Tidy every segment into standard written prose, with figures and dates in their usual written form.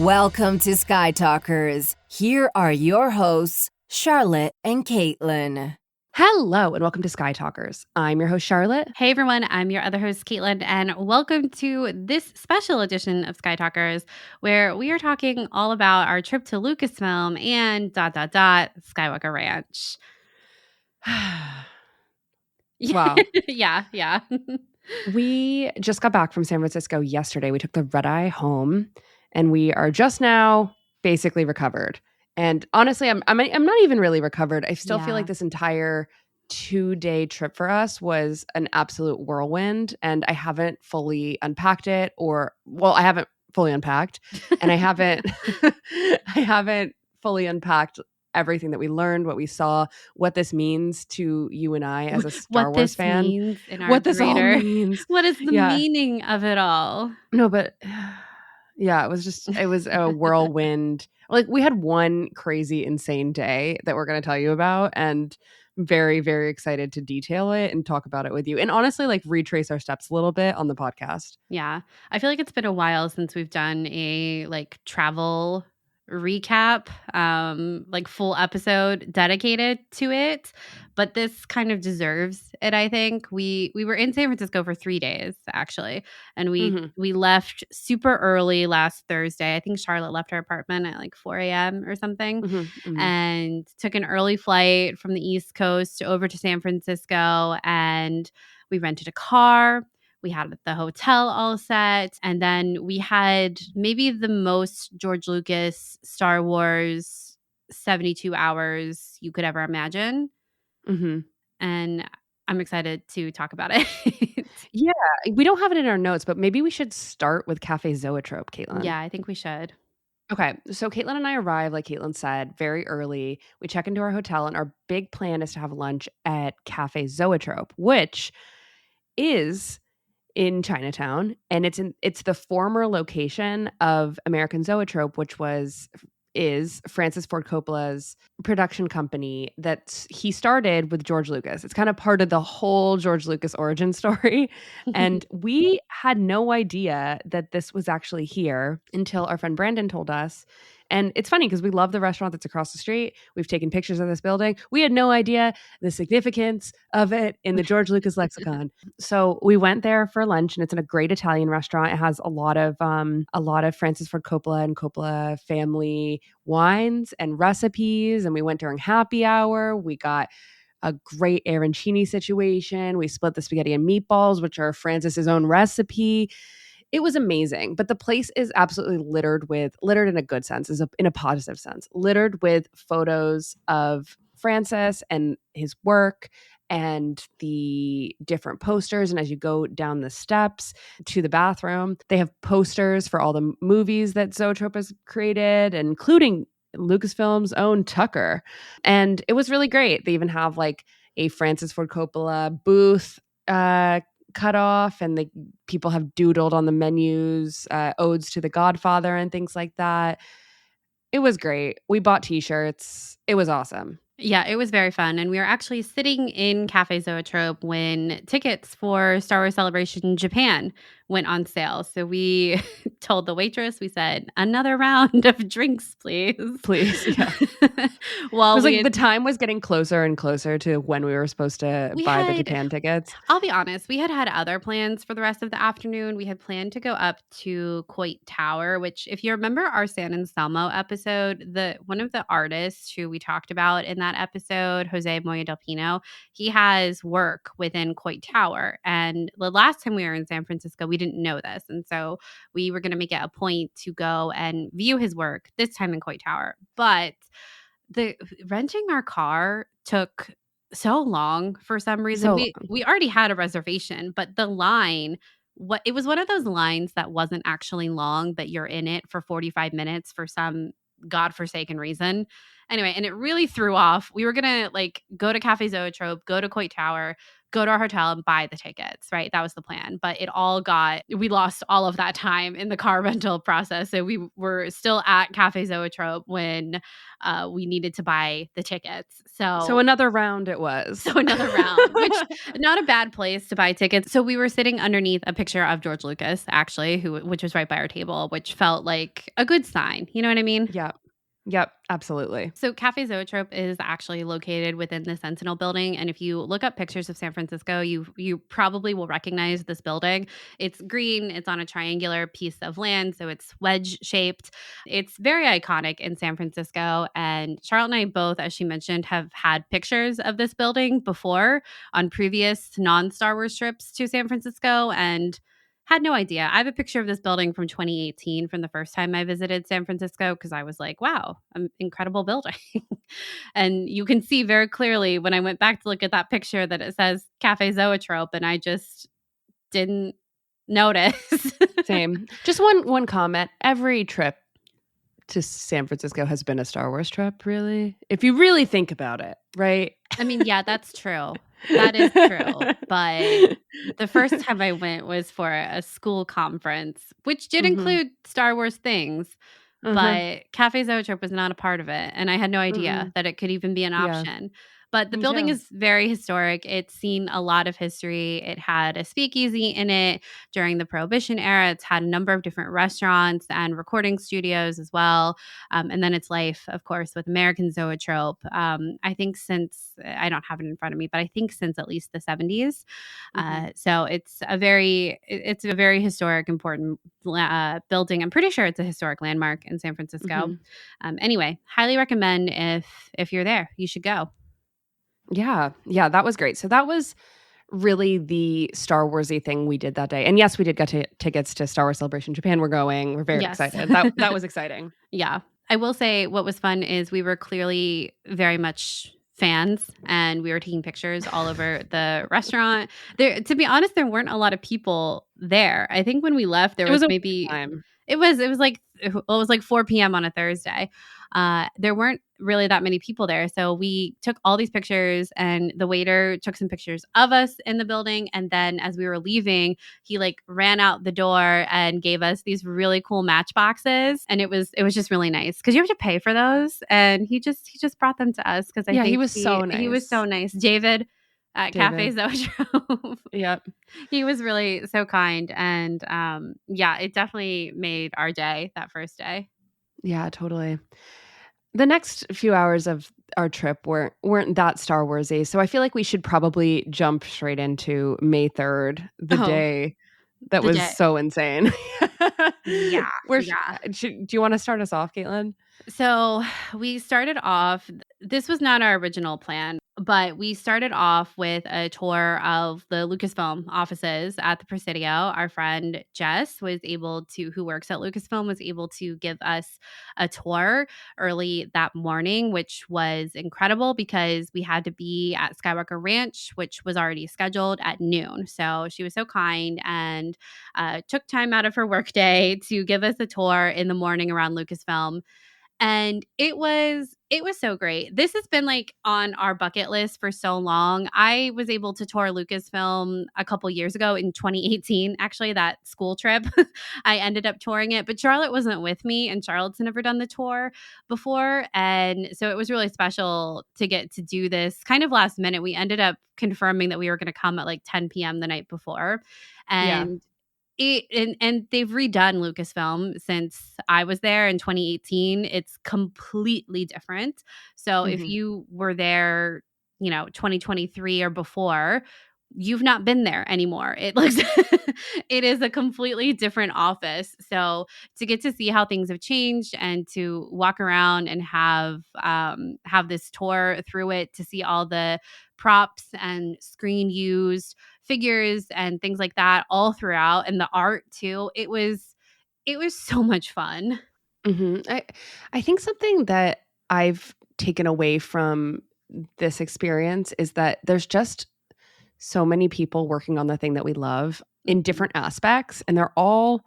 Welcome to Skytalkers. Here are your hosts, Charlotte and Caitlin. Hello, and welcome to Skytalkers. I'm your host, Charlotte. Hey, everyone. I'm your other host, Caitlin, and welcome to this special edition of Skytalkers, where we are talking all about our trip to Lucasfilm and ... Skywalker Ranch. Wow. Yeah. We just got back from San Francisco yesterday. We took the red eye home, and we are just now basically recovered. And honestly, I'm not even really recovered. I still feel like this entire 2-day trip for us was an absolute whirlwind, and I haven't fully unpacked it, I haven't fully unpacked, and I haven't fully unpacked everything that we learned, what we saw, what this means to you and I as a Star Wars fan. Means in our what this all means. What is the meaning of it all? No, but yeah, it was a whirlwind. Like, we had one crazy, insane day that we're going to tell you about, and very, very excited to detail it and talk about it with you. And honestly, like, retrace our steps a little bit on the podcast. Yeah. I feel like it's been a while since we've done a travel recap, full episode dedicated to it, but this kind of deserves it. I think we were in San Francisco for 3 days actually, and we left super early last Thursday. I think Charlotte left her apartment at 4 a.m. or something, and took an early flight from the East Coast over to San Francisco, and we rented a car. We had the hotel all set, and then we had maybe the most George Lucas Star Wars 72 hours you could ever imagine. And I'm excited to talk about it. Yeah, we don't have it in our notes, but maybe we should start with Cafe Zoetrope, Caitlin. Yeah, I think we should. Okay, so Caitlin and I arrive, like Caitlin said, very early. We check into our hotel, and our big plan is to have lunch at Cafe Zoetrope, which is in Chinatown, and it's the former location of American Zoetrope, which is Francis Ford Coppola's production company that he started with George Lucas. It's kind of part of the whole George Lucas origin story. And we had no idea that this was actually here until our friend Brandon told us. And it's funny because we love the restaurant that's across the street. We've taken pictures of this building. We had no idea the significance of it in the George Lucas lexicon. So we went there for lunch, and it's in a great Italian restaurant. It has a lot of Francis Ford Coppola and Coppola family wines and recipes. And we went during happy hour. We got a great arancini situation. We split the spaghetti and meatballs, which are Francis's own recipe. It was amazing, but the place is absolutely littered in a good sense, in a positive sense, littered with photos of Francis and his work and the different posters. And as you go down the steps to the bathroom, they have posters for all the movies that Zoetrope has created, including Lucasfilm's own Tucker. And it was really great. They even have a Francis Ford Coppola booth cut off, and the people have doodled on the menus odes to the Godfather and things like that. It was great. We bought t-shirts. It was awesome. Yeah, it was very fun. And we were actually sitting in Cafe Zoetrope when tickets for Star Wars Celebration Japan went on sale. So we told the waitress, we said, another round of drinks, please. Please, yeah. Well, it was the time was getting closer and closer to when we were supposed to buy the Japan tickets. I'll be honest, we had other plans for the rest of the afternoon. We had planned to go up to Coit Tower, which, if you remember our San Anselmo episode, one of the artists who we talked about in that episode, Jose Moya del Pino, he has work within Coit Tower. And the last time we were in San Francisco, we didn't know this. And so we were going to make it a point to go and view his work, this time in Coit Tower. But the renting our car took so long for some reason. We already had a reservation, but the line, it was one of those lines that wasn't actually long, but you're in it for 45 minutes for some godforsaken reason. Anyway, and it really threw off. We were gonna go to Cafe Zoetrope, go to Coit Tower, go to our hotel and buy the tickets, right? That was the plan. But we lost all of that time in the car rental process. So we were still at Cafe Zoetrope when we needed to buy the tickets. So another round it was. So another round, which not a bad place to buy tickets. So we were sitting underneath a picture of George Lucas, actually, which was right by our table, which felt like a good sign. You know what I mean? Yep, absolutely. So Cafe Zoetrope is actually located within the Sentinel building. And if you look up pictures of San Francisco, you probably will recognize this building. It's green. It's on a triangular piece of land. So it's wedge shaped. It's very iconic in San Francisco. And Charlotte and I both, as she mentioned, have had pictures of this building before on previous non-Star Wars trips to San Francisco. And had no idea. I have a picture of this building from 2018 from the first time I visited San Francisco because I was like, wow, an incredible building. And you can see very clearly when I went back to look at that picture that it says Cafe Zoetrope, and I just didn't notice. Same. Just one comment. Every trip to San Francisco has been a Star Wars trip, really. If you really think about it, right? I mean, yeah, that's true. That is true. But the first time I went was for a school conference, which did include Star Wars things. But Cafe Zoetrope was not a part of it. And I had no idea that it could even be an option. But the building is very historic. It's seen a lot of history. It had a speakeasy in it during the Prohibition era. It's had a number of different restaurants and recording studios as well. And then its life, of course, with American Zoetrope. I think since, I don't have it in front of me, but I think since at least the 70s. So it's a very historic, important building. I'm pretty sure it's a historic landmark in San Francisco. Anyway, highly recommend if you're there, you should go. Yeah, that was great. So that was really the Star Wars-y thing we did that day. And yes, we did get tickets to Star Wars Celebration Japan. We're going. We're very excited. That was exciting. Yeah. I will say what was fun is we were clearly very much fans, and we were taking pictures all over the restaurant. To be honest, there weren't a lot of people there. I think when we left, there was maybe time. It was like 4 p.m. on a Thursday. There weren't really that many people there. So we took all these pictures, and the waiter took some pictures of us in the building. And then as we were leaving, he ran out the door and gave us these really cool matchboxes. And it was just really nice because you have to pay for those. And he just brought them to us because I think he was so nice. He was so nice. David at Cafe Zoetrope. Yep. He was really so kind. And it definitely made our day, that first day. Yeah, totally. The next few hours of our trip weren't that Star Wars-y, so I feel like we should probably jump straight into May 3rd, the day that was so insane. Yeah. Do you want to start us off, Caitlin? So we started off, this was not our original plan, but we started off with a tour of the Lucasfilm offices at the Presidio. Our friend Jess who works at Lucasfilm, was able to give us a tour early that morning, which was incredible because we had to be at Skywalker Ranch, which was already scheduled at noon. So she was so kind and took time out of her workday to give us a tour in the morning around Lucasfilm. And it was so great. This has been on our bucket list for so long. I was able to tour Lucasfilm a couple years ago in 2018, actually, that school trip. I ended up touring it, but Charlotte wasn't with me, and Charlotte's never done the tour before. And so it was really special to get to do this kind of last minute. We ended up confirming that we were going to come at 10 p.m. the night before. And and they've redone Lucasfilm since I was there in 2018. It's completely different. So if you were there, 2023 or before, you've not been there anymore. It is a completely different office. So to get to see how things have changed and to walk around and have this tour through it, to see all the props and screen used figures and things like that all throughout, and the art too. It was so much fun. I think something that I've taken away from this experience is that there's just so many people working on the thing that we love in different aspects, and they're all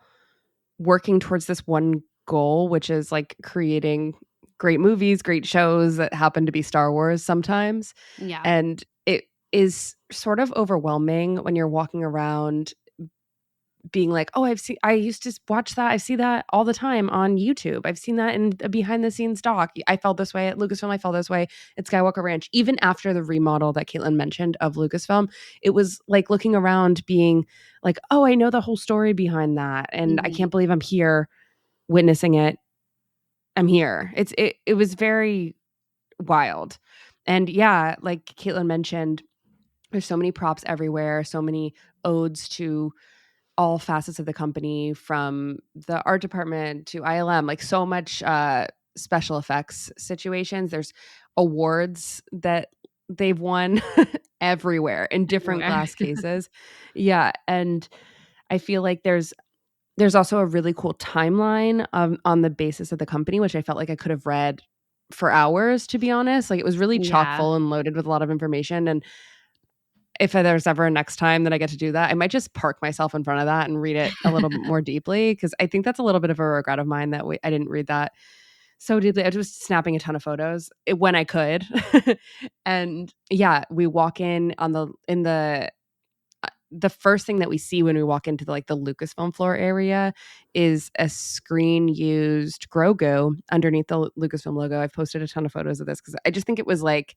working towards this one goal, which is creating great movies, great shows that happen to be Star Wars sometimes. Yeah. And is sort of overwhelming when you're walking around being like, oh, I used to watch that. I see that all the time on YouTube. I've seen that in a behind the scenes doc. I felt this way at Lucasfilm. I felt this way at Skywalker Ranch. Even after the remodel that Caitlin mentioned of Lucasfilm, it was like looking around being like, oh, I know the whole story behind that. And I can't believe I'm here witnessing it. I'm here. It was very wild. And yeah, like Caitlin mentioned, there's so many props everywhere, so many odes to all facets of the company, from the art department to ILM, like so much special effects situations. There's awards that they've won everywhere in different glass cases. Yeah. And I feel like there's also a really cool timeline on the basis of the company, which I felt like I could have read for hours, to be honest. Like it was really chock full and loaded with a lot of information. And if there's ever a next time that I get to do that, I might just park myself in front of that and read it a little bit more deeply, because I think that's a little bit of a regret of mine that I didn't read that so deeply. I was just snapping a ton of photos when I could. And yeah, we walk in the first thing that we see when we walk into the Lucasfilm floor area is a screen used Grogu underneath the Lucasfilm logo. I've posted a ton of photos of this because I just think it was like,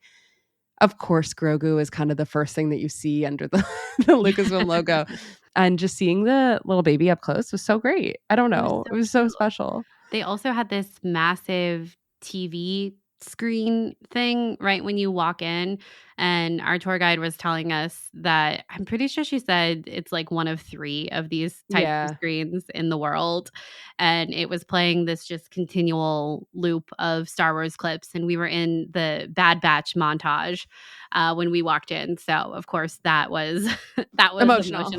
of course, Grogu is kind of the first thing that you see under the Lucasfilm logo. And just seeing the little baby up close was so great. I don't know. It was so special. They also had this massive TV screen thing right when you walk in, and our tour guide was telling us that, I'm pretty sure she said it's like one of 3 of these types of screens in the world, and it was playing this just continual loop of Star Wars clips, and we were in the Bad Batch montage when we walked in. So of course that was emotional.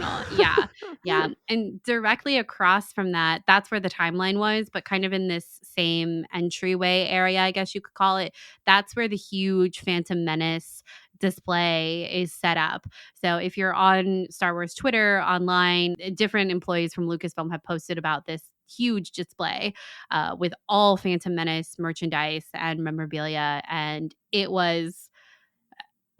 Yeah. And directly across from that, that's where the timeline was, but kind of in this same entryway area, I guess you could call it, that's where the huge Phantom Menace display is set up. So if you're on Star Wars Twitter, online, different employees from Lucasfilm have posted about this huge display with all Phantom Menace merchandise and memorabilia. And it was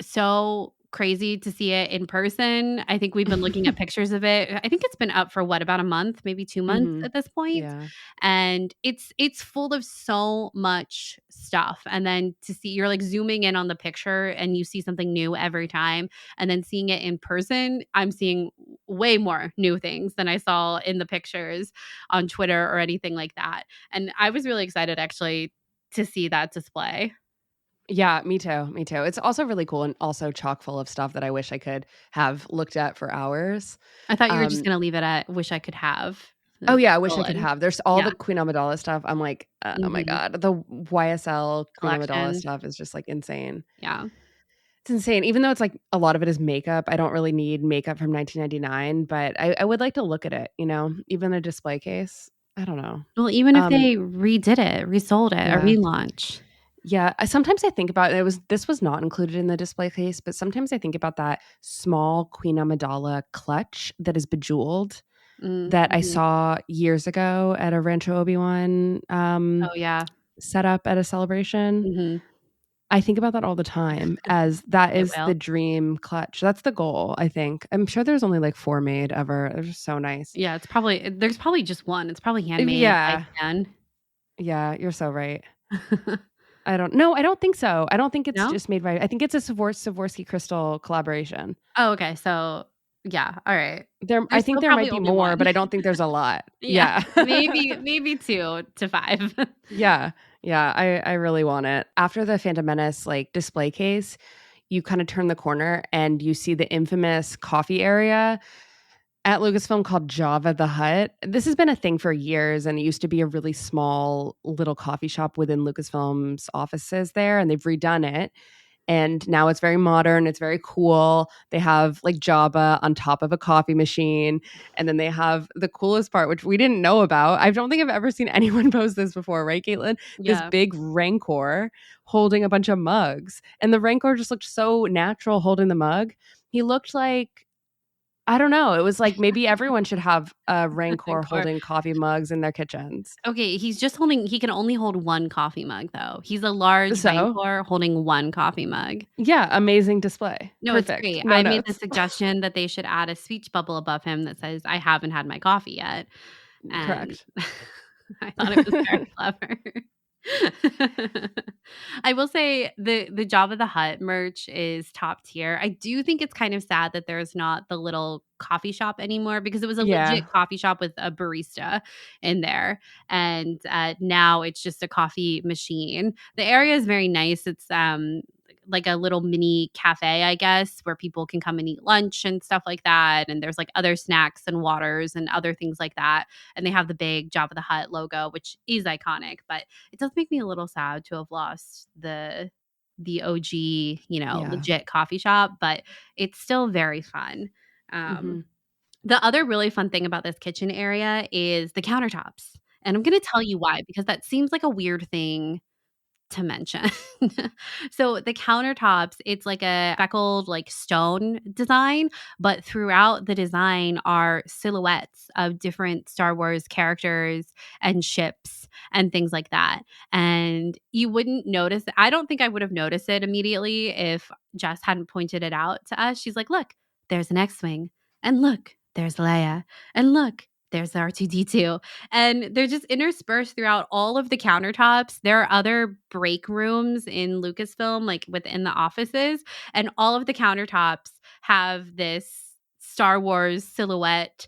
so crazy to see it in person. I think we've been looking at pictures of it. I think it's been up for about a month, maybe 2 months at this point. Yeah. And it's full of so much stuff. And then to see, you're like zooming in on the picture and you see something new every time. And then seeing it in person, I'm seeing way more new things than I saw in the pictures on Twitter or anything like that. And I was really excited actually to see that display. Yeah, me too. It's also really cool and also chock full of stuff that I wish I could have looked at for hours. I thought you were just going to leave it at wish I could have. Oh yeah, I wish I could have. There's all the Queen Amidala stuff. I'm like, oh my God. The YSL Queen Amidala stuff is just like insane. Yeah. It's insane. Even though it's like a lot of it is makeup. I don't really need makeup from 1999, but I would like to look at it, even a display case. I don't know. Well, even if they redid it, resold it, a relaunch. Yeah, sometimes I think about it. This was not included in the display case, but sometimes I think about that small Queen Amidala clutch that is bejeweled that I saw years ago at a Rancho Obi-Wan set up at a celebration. I think about that all the time, as that is the dream clutch. That's the goal, I think. I'm sure there's only like 4 made ever. They're just so nice. Yeah, there's probably just one. It's probably handmade. Yeah. Yeah, you're so right. I don't think so. I don't think it's just made by, I think it's a Swarovski crystal collaboration. Oh, okay. So yeah. All right. I think there might be more, but I don't think there's a lot. Yeah. maybe 2 to 5. Yeah. I really want it. After the Phantom Menace display case, you kind of turn the corner and you see the infamous coffee area at Lucasfilm called Java the Hutt. This has been a thing for years, and it used to be a really small little coffee shop within Lucasfilm's offices there, and they've redone it. And now it's very modern. It's very cool. They have Java on top of a coffee machine. And then they have the coolest part, which we didn't know about. I don't think I've ever seen anyone post this before, right, Caitlin? Yeah. This big Rancor holding a bunch of mugs. And the Rancor just looked so natural holding the mug. He looked like I don't know. It was like maybe everyone should have a Rancor Rancor. holding coffee mugs in their kitchens. Okay, he can only hold one coffee mug, though. He's a large So, Rancor holding one coffee mug. yeah, amazing display. No, it's Perfect. great. No I made the notes. suggestion that they should add a speech bubble above him that says, "I haven't had my coffee yet." And Correct. I thought it was very clever. I will say the Jabba the Hutt merch is top tier. I do think it's kind of sad that there's not the little coffee shop anymore because it was a Yeah. legit coffee shop with a barista in there, and now it's just a coffee machine. The area is very nice. It's like a little mini cafe, I guess, where people can come and eat lunch and stuff like that. And there's like other snacks and waters and other things like that. And they have the big Jabba the Hutt logo, which is iconic. But it does make me a little sad to have lost the OG, Yeah. legit coffee shop, but it's still very fun. Mhm. The other really fun thing about this kitchen area is the countertops. And I'm going to tell you why, because that seems like a weird thing to mention. So the countertops, it's like a speckled like stone design, but throughout the design are silhouettes of different Star Wars characters and ships and things like that. And you wouldn't notice, I don't think I would have noticed it immediately if Jess hadn't pointed it out to us. She's like, "Look, there's an X-Wing. And look, there's Leia. And look, there's R2D2." And they're just interspersed throughout all of the countertops. There are other break rooms in Lucasfilm, like within the offices, and all of the countertops have this Star Wars silhouette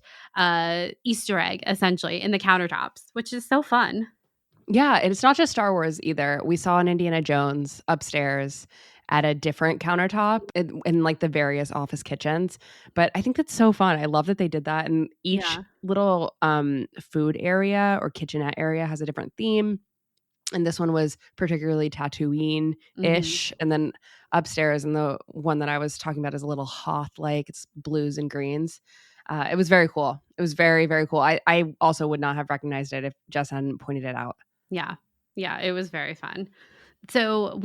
Easter egg essentially in the countertops, which is so fun. Yeah, and it's not just Star Wars either. We saw an Indiana Jones upstairs at a different countertop in like the various office kitchens. But I think that's so fun. I love that they did that. And each Yeah. little food area or kitchenette area has a different theme. And this one was particularly Mhm. Tatooine-ish. And then upstairs, and the one that I was talking about is a little Hoth-like. It's blues and greens. It was very cool. It was very, very cool. I also would not have recognized it if Jess hadn't pointed it out. Yeah. Yeah, it was very fun. So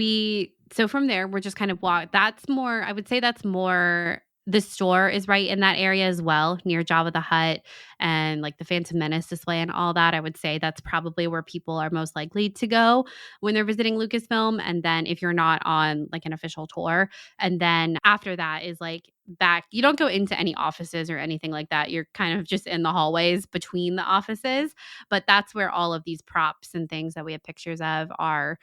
from there, we're just kind of that's more, I would say that's more, the store is right in that area as well, near Jabba the Hutt and like the Phantom Menace display and all that. I would say that's probably where people are most likely to go when they're visiting Lucasfilm. And then if you're not on like an official tour, and then after that is like back, you don't go into any offices or anything like that. You're kind of just in the hallways between the offices, but that's where all of these props and things that we have pictures of are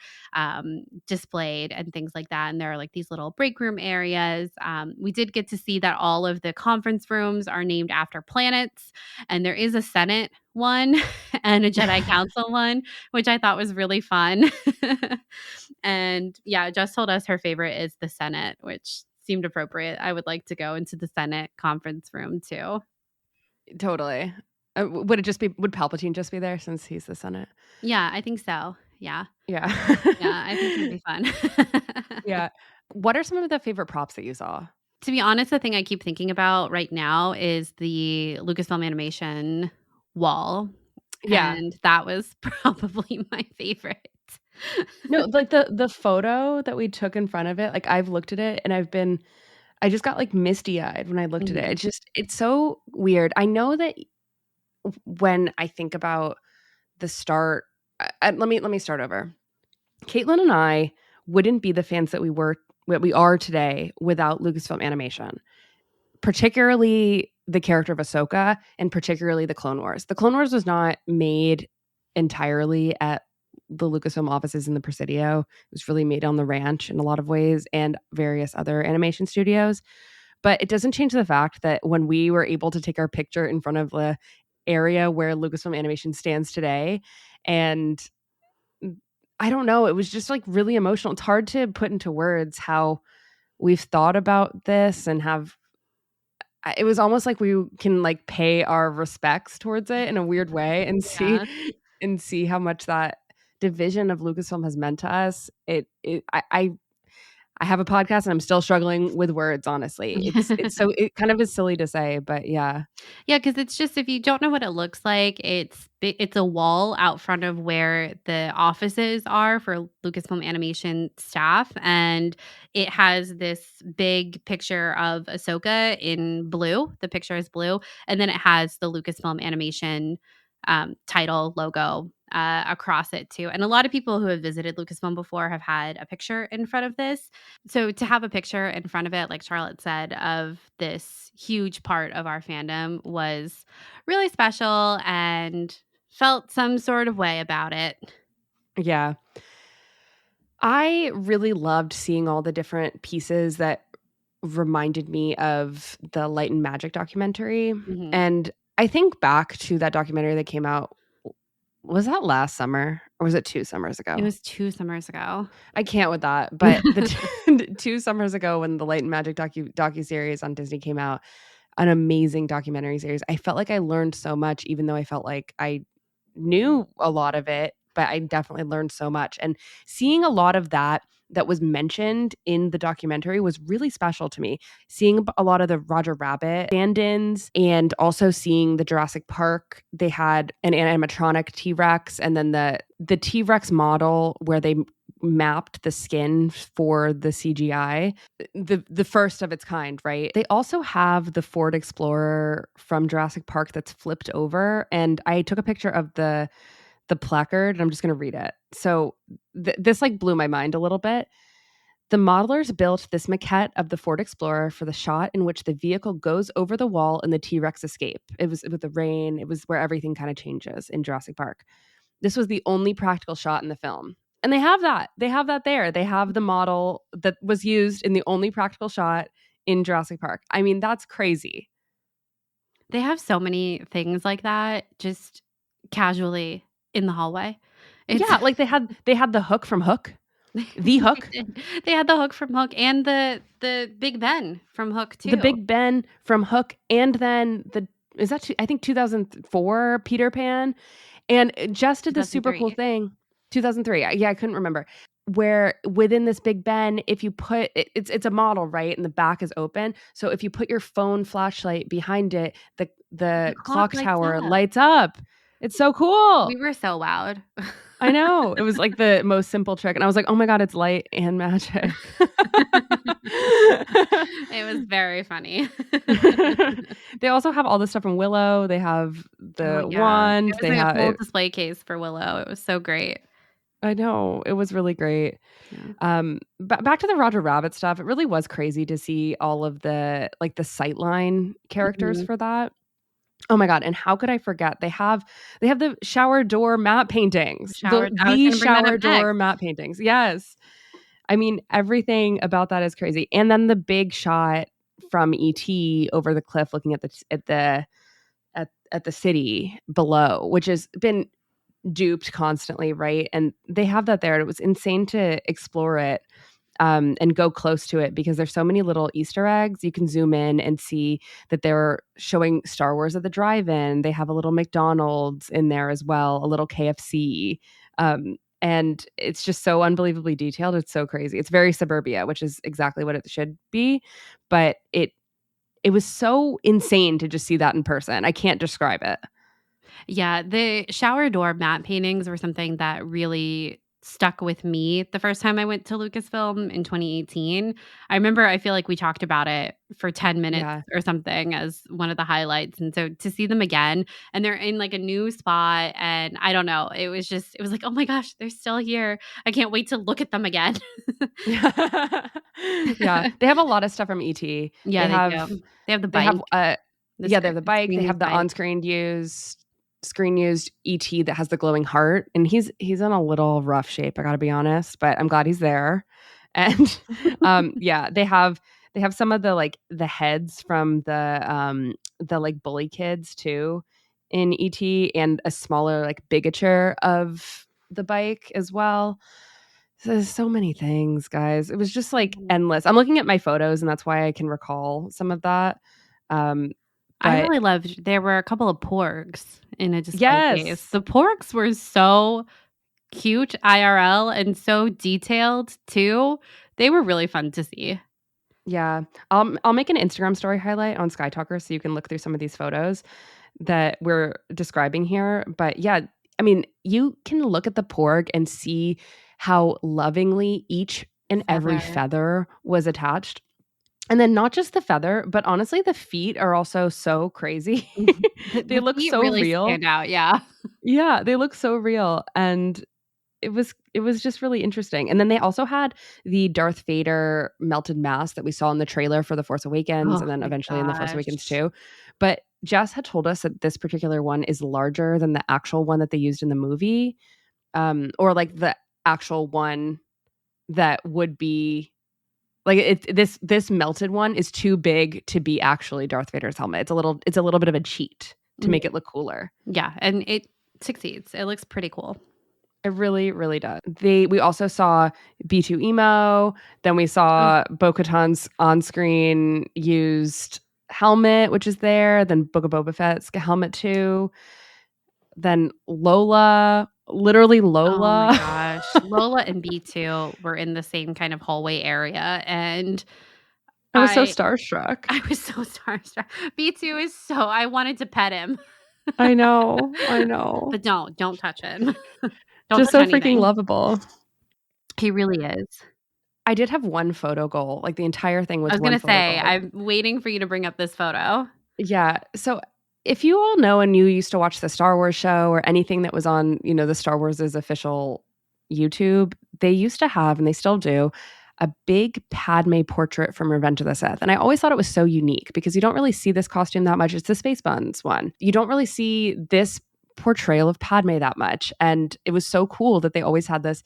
displayed and things like that. And there are like these little break room areas. We did get to see that all of the conference rooms are named after planets, and there is a Senate one and a Jedi Council one, which I thought was really fun. And yeah, Jess told us her favorite is the Senate, which seemed appropriate. I would like to go into the Senate conference room too. Totally. Would Palpatine just be there since he's the Senate? Yeah, I think so. Yeah. Yeah. Yeah, I think it'd be fun. Yeah. What are some of the favorite props that you saw? To be honest, the thing I keep thinking about right now is the Lucasfilm animation wall, Yeah. and that was probably my favorite. No, like the photo that we took in front of it, like I've looked at it and I just got like misty-eyed when I looked at it. Mhm. It's so weird. I know that when I think about the start, let me start over. Caitlin and I wouldn't be the fans that we are today without Lucasfilm Animation, particularly the character of Ahsoka and particularly the Clone Wars. The Clone Wars was not made entirely at the Lucasfilm offices in the Presidio. It was really made on the ranch in a lot of ways and various other animation studios. But it doesn't change the fact that when we were able to take our picture in front of the area where Lucasfilm Animation stands today, and I don't know, it was just like really emotional. It's hard to put into words how we've thought about this and have it was almost like we can like pay our respects towards it in a weird way Yeah. and see how much that division of Lucasfilm has meant to us. I have a podcast and I'm still struggling with words, honestly. It kind of is silly to say, but yeah. Yeah, because it's just if you don't know what it looks like, it's a wall out front of where the offices are for Lucasfilm Animation staff, and it has this big picture of Ahsoka in blue. The picture is blue, and then it has the Lucasfilm Animation title logo across it too. And a lot of people who have visited Lucasfilm before have had a picture in front of this. So to have a picture in front of it, like Charlotte said, of this huge part of our fandom was really special and felt some sort of way about it. Yeah. I really loved seeing all the different pieces that reminded me of the Light and Magic documentary. Mhm. And I think back to that documentary that came out. Was that last summer or was it 2 summers ago? It was 2 summers ago. I can't with that. But the 2 summers ago when the Light and Magic docuseries on Disney came out, an amazing documentary series. I felt like I learned so much, even though I felt like I knew a lot of it, but I definitely learned so much. And seeing a lot of that was mentioned in the documentary was really special to me. Seeing a lot of the Roger Rabbit stand-ins and also seeing the Jurassic Park, they had an animatronic T-Rex and then the T-Rex model where they mapped the skin for the CGI, the first of its kind, right? They also have the Ford Explorer from Jurassic Park that's flipped over, and I took a picture of the placard and I'm just going to read it. So this like blew my mind a little bit. The modelers built this maquette of the Ford Explorer for the shot in which the vehicle goes over the wall and the T-Rex escape. It was with the rain. It was where everything kind of changes in Jurassic Park. This was the only practical shot in the film. And they have that. They have that there. They have the model that was used in the only practical shot in Jurassic Park. I mean, that's crazy. They have so many things like that just casually in the hallway. Yeah, like they had the Hook from Hook. The Hook. They had the Hook from Hook and the Big Ben from Hook too. The Big Ben from Hook, and then I think 2004 Peter Pan, and Jess did this super cool thing. 2003. Yeah, I couldn't remember. Where within this Big Ben, if you put it's a model, right, and the back is open. So if you put your phone flashlight behind it, the clock tower lights up. It's so cool. We were so wowed. I know. It was like the most simple trick. And I was like, oh my God, it's light and magic. It was very funny. They also have all the stuff from Willow. They have the wand. It was like a full display case for Willow. It was so great. I know. It was really great. Yeah. But back to the Roger Rabbit stuff, it really was crazy to see all of the like the sightline characters for that. Oh my God. And how could I forget? They have the shower door matte paintings. The shower door matte paintings. Yes. I mean, everything about that is crazy. And then the big shot from ET over the cliff looking at the city below, which has been duped constantly, right? And they have that there. And it was insane to explore it. And go close to it because there's so many little Easter eggs. You can zoom in and see that they're showing Star Wars at the drive-in. They have a little McDonald's in there as well, a little KFC. And it's just so unbelievably detailed. It's so crazy. It's very suburbia, which is exactly what it should be. But it was so insane to just see that in person. I can't describe it. Yeah, the shower door matte paintings were something that really stuck with me the first time I went to Lucasfilm in 2018. I remember I feel like we talked about it for 10 minutes or something as one of the highlights. And so to see them again and they're in like a new spot and I don't know, it was like, oh my gosh, they're still here. I can't wait to look at them again. Yeah. They have a lot of stuff from ET. Yeah, they have the bike. They have the bike. They have the on-screen used ET that has the glowing heart, and he's in a little rough shape, I gotta be honest, but I'm glad he's there. And they have some of the like the heads from the like bully kids too in ET, and a smaller like bigature of the bike as well. So there's so many things, guys. It was just like endless. I'm looking at my photos and that's why I can recall some of that. I really loved, there were a couple of porgs in a display case. The porgs were so cute IRL and so detailed too. They were really fun to see. Yeah. I'll make an Instagram story highlight on Skytalkers so you can look through some of these photos that we're describing here. But yeah, I mean, you can look at the porg and see how lovingly each and every feather was attached. And then not just the feather, but honestly, the feet are also so crazy. They look feet so really real. stand out, yeah. Yeah, they look so real. And it was just really interesting. And then they also had the Darth Vader melted mask that we saw in the trailer for The Force Awakens, and then my eventually in The Force Awakens gosh. too. But Jess had told us that this particular one is larger than the actual one that they used in the movie, or like the actual one that would be like this melted one is too big to be actually Darth Vader's helmet. It's a little bit of a cheat to make it look cooler. Yeah, and it succeeds. It looks pretty cool. It really, really does. We also saw B2 Emo. Then we saw Bo-Katan's on-screen used helmet, which is there. Then Book of Boba Fett's helmet too. Then Lola, literally Lola. Oh my gosh. Lola and B2 were in the same kind of hallway area, and I was so starstruck. I was so starstruck. B2 is so, I wanted to pet him. I know. But don't touch him. Just so freaking lovable. He really is. I did have one photo goal. Like the entire thing was I was one going to photo say, goal. I'm waiting for you to bring up this photo. Yeah. So if you all know and you used to watch the Star Wars show or anything that was on, the Star Wars' official YouTube, they used to have, and they still do, a big Padme portrait from Revenge of the Sith. And I always thought it was so unique because you don't really see this costume that much. It's the Space Buns one. You don't really see this portrayal of Padme that much. And it was so cool that they always had this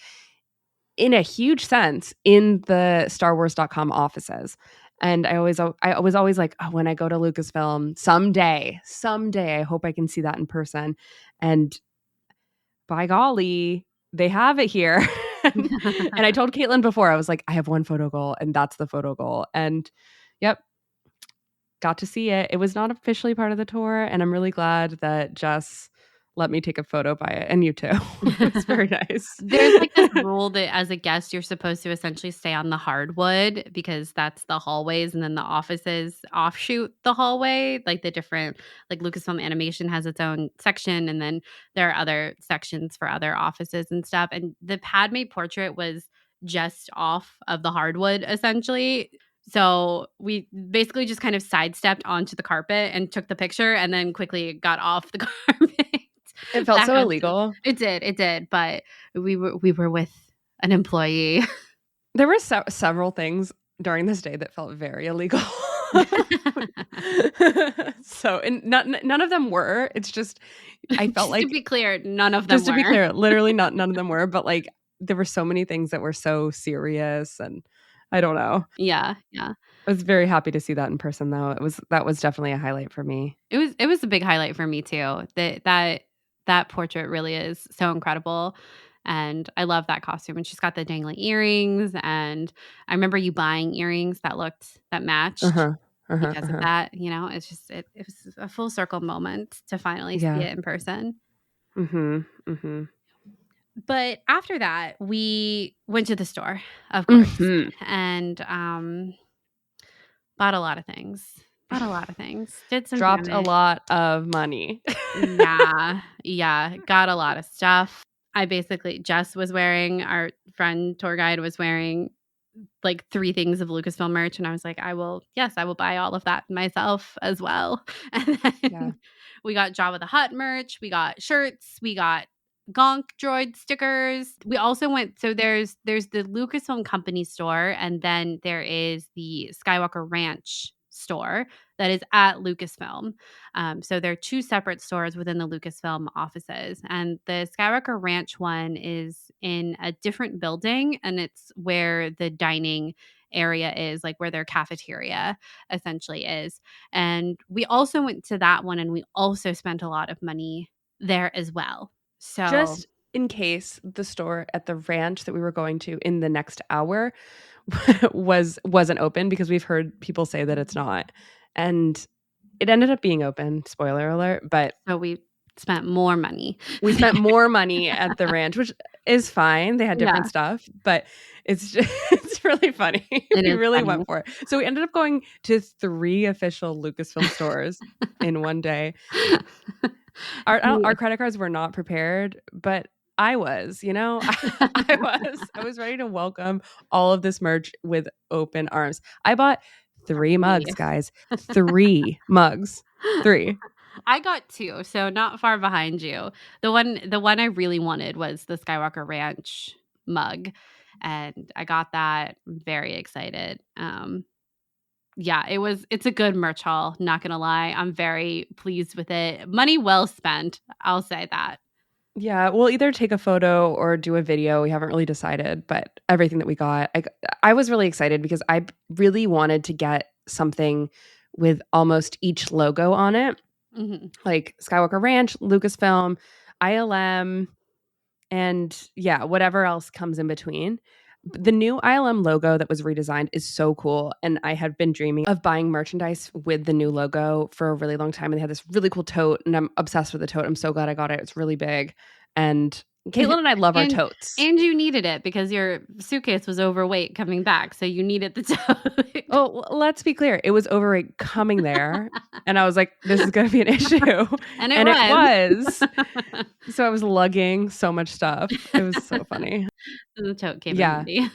in a huge sense in the StarWars.com offices. And I was always like, oh, when I go to Lucasfilm someday, I hope I can see that in person. And by golly, they have it here. And I told Caitlin before, I was like, I have one photo goal, and that's the photo goal. And yep, got to see it. It was not officially part of the tour, and I'm really glad that Jess let me take a photo by it, and you too. It's very nice. There's like this rule that as a guest, you're supposed to essentially stay on the hardwood because that's the hallways, and then the offices offshoot the hallway. Like the different, like Lucasfilm Animation has its own section, and then there are other sections for other offices and stuff. And the Padme portrait was just off of the hardwood, essentially. So we basically just kind of sidestepped onto the carpet and took the picture, and then quickly got off the carpet. It felt so illegal. It did, but we were with an employee. There were several things during this day that felt very illegal. So, and none of them were. It's just I felt like, to be clear, none of them just to be clear, literally none of them were. But like there were so many things that were so serious, and I don't know. Yeah. I was very happy to see that in person, though. That was definitely a highlight for me. It was a big highlight for me too. That portrait really is so incredible. And I love that costume. And she's got the dangling earrings. And I remember you buying earrings that matched because of that. It's just, it was a full circle moment to finally see it in person. But after that, we went to the store, of course, and bought a lot of things. Did some dropped damage. a lot of money. Yeah, got a lot of stuff. Jess was wearing, our friend tour guide was wearing like 3 things of Lucasfilm merch, and I was like, I will buy all of that myself as well. And then we got Jabba the Hutt merch, we got shirts, we got Gonk droid stickers. We also went, so there's the Lucasfilm Company store, and then there is the Skywalker Ranch store that is at Lucasfilm. So there are 2 separate stores within the Lucasfilm offices, and the Skywalker Ranch one is in a different building, and it's where the dining area is, like where their cafeteria essentially is. And we also went to that one, and we also spent a lot of money there as well. So just in case the store at the ranch that we were going to in the next hour wasn't open, because we've heard people say that it's not, and it ended up being open, spoiler alert. But so we spent more money. We spent more money at the ranch, which is fine. They had different stuff, but it's just, it's really funny. It We is really funny. went for it. So we ended up going to 3 official Lucasfilm stores in one day. Our credit cards were not prepared, but I was, I was ready to welcome all of this merch with open arms. I bought 3 mugs, guys. 3 mugs. 3. I got 2, so not far behind you. The one I really wanted was the Skywalker Ranch mug, and I got that. I'm very excited. Yeah, it's a good merch haul, not gonna lie. I'm very pleased with it. Money well spent, I'll say that. Yeah, we'll either take a photo or do a video. We haven't really decided, but everything that we got, I was really excited because I really wanted to get something with almost each logo on it. Mm-hmm. Like Skywalker Ranch, Lucasfilm, ILM, and whatever else comes in between. The new ILM logo that was redesigned is so cool. And I had been dreaming of buying merchandise with the new logo for a really long time. And they had this really cool tote, and I'm obsessed with the tote. I'm so glad I got it. It's really big. And Caitlin and I love our totes. And you needed it because your suitcase was overweight coming back. So you needed the tote. Oh, let's be clear. It was overweight coming there. And I was like, this is going to be an issue. And it was. So I was lugging so much stuff. It was so funny. The tote came in handy.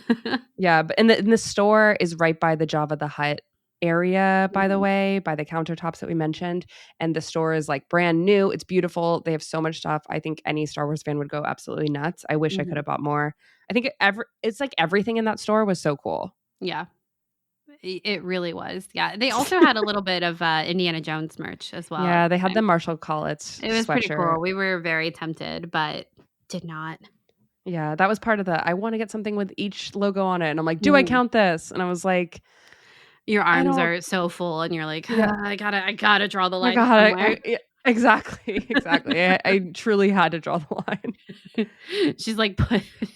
Yeah. But the store is right by the Jabba the Hutt area, by the way, by the countertops that we mentioned. And the store is like brand new. It's beautiful. They have so much stuff. I think any Star Wars fan would go absolutely nuts. I wish I could have bought more. I think it's like everything in that store was so cool. Yeah. It really was. Yeah. They also had a little bit of Indiana Jones merch as well. Yeah, they had the Marshall Collins It was sweatshirt. pretty cool. We were very tempted, but did not. Yeah, that was part of I want to get something with each logo on it. And I'm like, do I count this? And I was like, your arms are so full and you're like, I gotta draw the line. Exactly. I truly had to draw the line. She's like,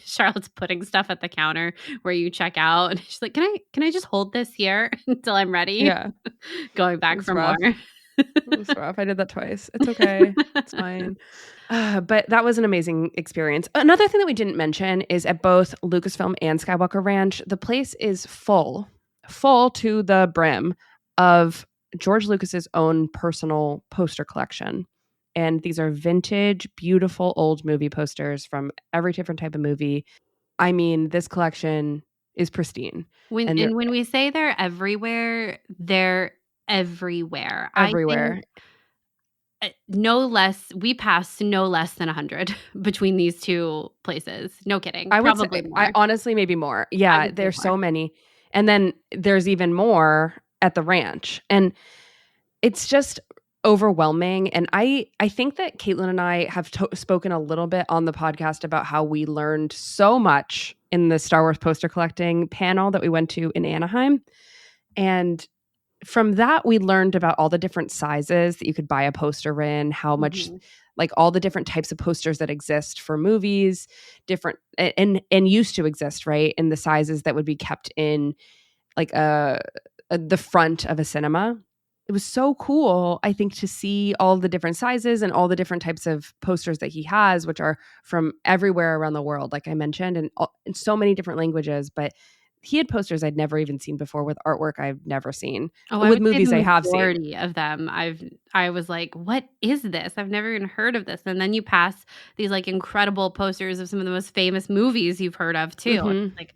Charlotte's putting stuff at the counter where you check out, and she's like, can I just hold this here until I'm ready? Yeah, going back for more. It was rough. I did that twice. It's okay. It's fine. But that was an amazing experience. Another thing that we didn't mention is at both Lucasfilm and Skywalker Ranch, the place is full to the brim of George Lucas's own personal poster collection. And these are vintage, beautiful old movie posters from every different type of movie. I mean, this collection is pristine. When we say they're everywhere, they're everywhere. Everywhere. We passed no less than 100 between these two places. No kidding. I would Probably say, more. Honestly, maybe more. Yeah, there's so many. And then there's even more at the ranch. And it's just overwhelming. And I think that Caitlin and I have spoken a little bit on the podcast about how we learned so much in the Star Wars poster collecting panel that we went to in Anaheim. And from that, we learned about all the different sizes that you could buy a poster in, how much, like all the different types of posters that exist for movies, different and used to exist, right? In the sizes that would be kept in like the front of a cinema. It was so cool, I think, to see all the different sizes and all the different types of posters that he has, which are from everywhere around the world, like I mentioned, and in so many different languages. But he had posters I'd never even seen before with artwork I've never seen. With movies I have seen. Majority of them, I was like, what is this? I've never even heard of this. And then you pass these like incredible posters of some of the most famous movies you've heard of too. Mm-hmm. Like,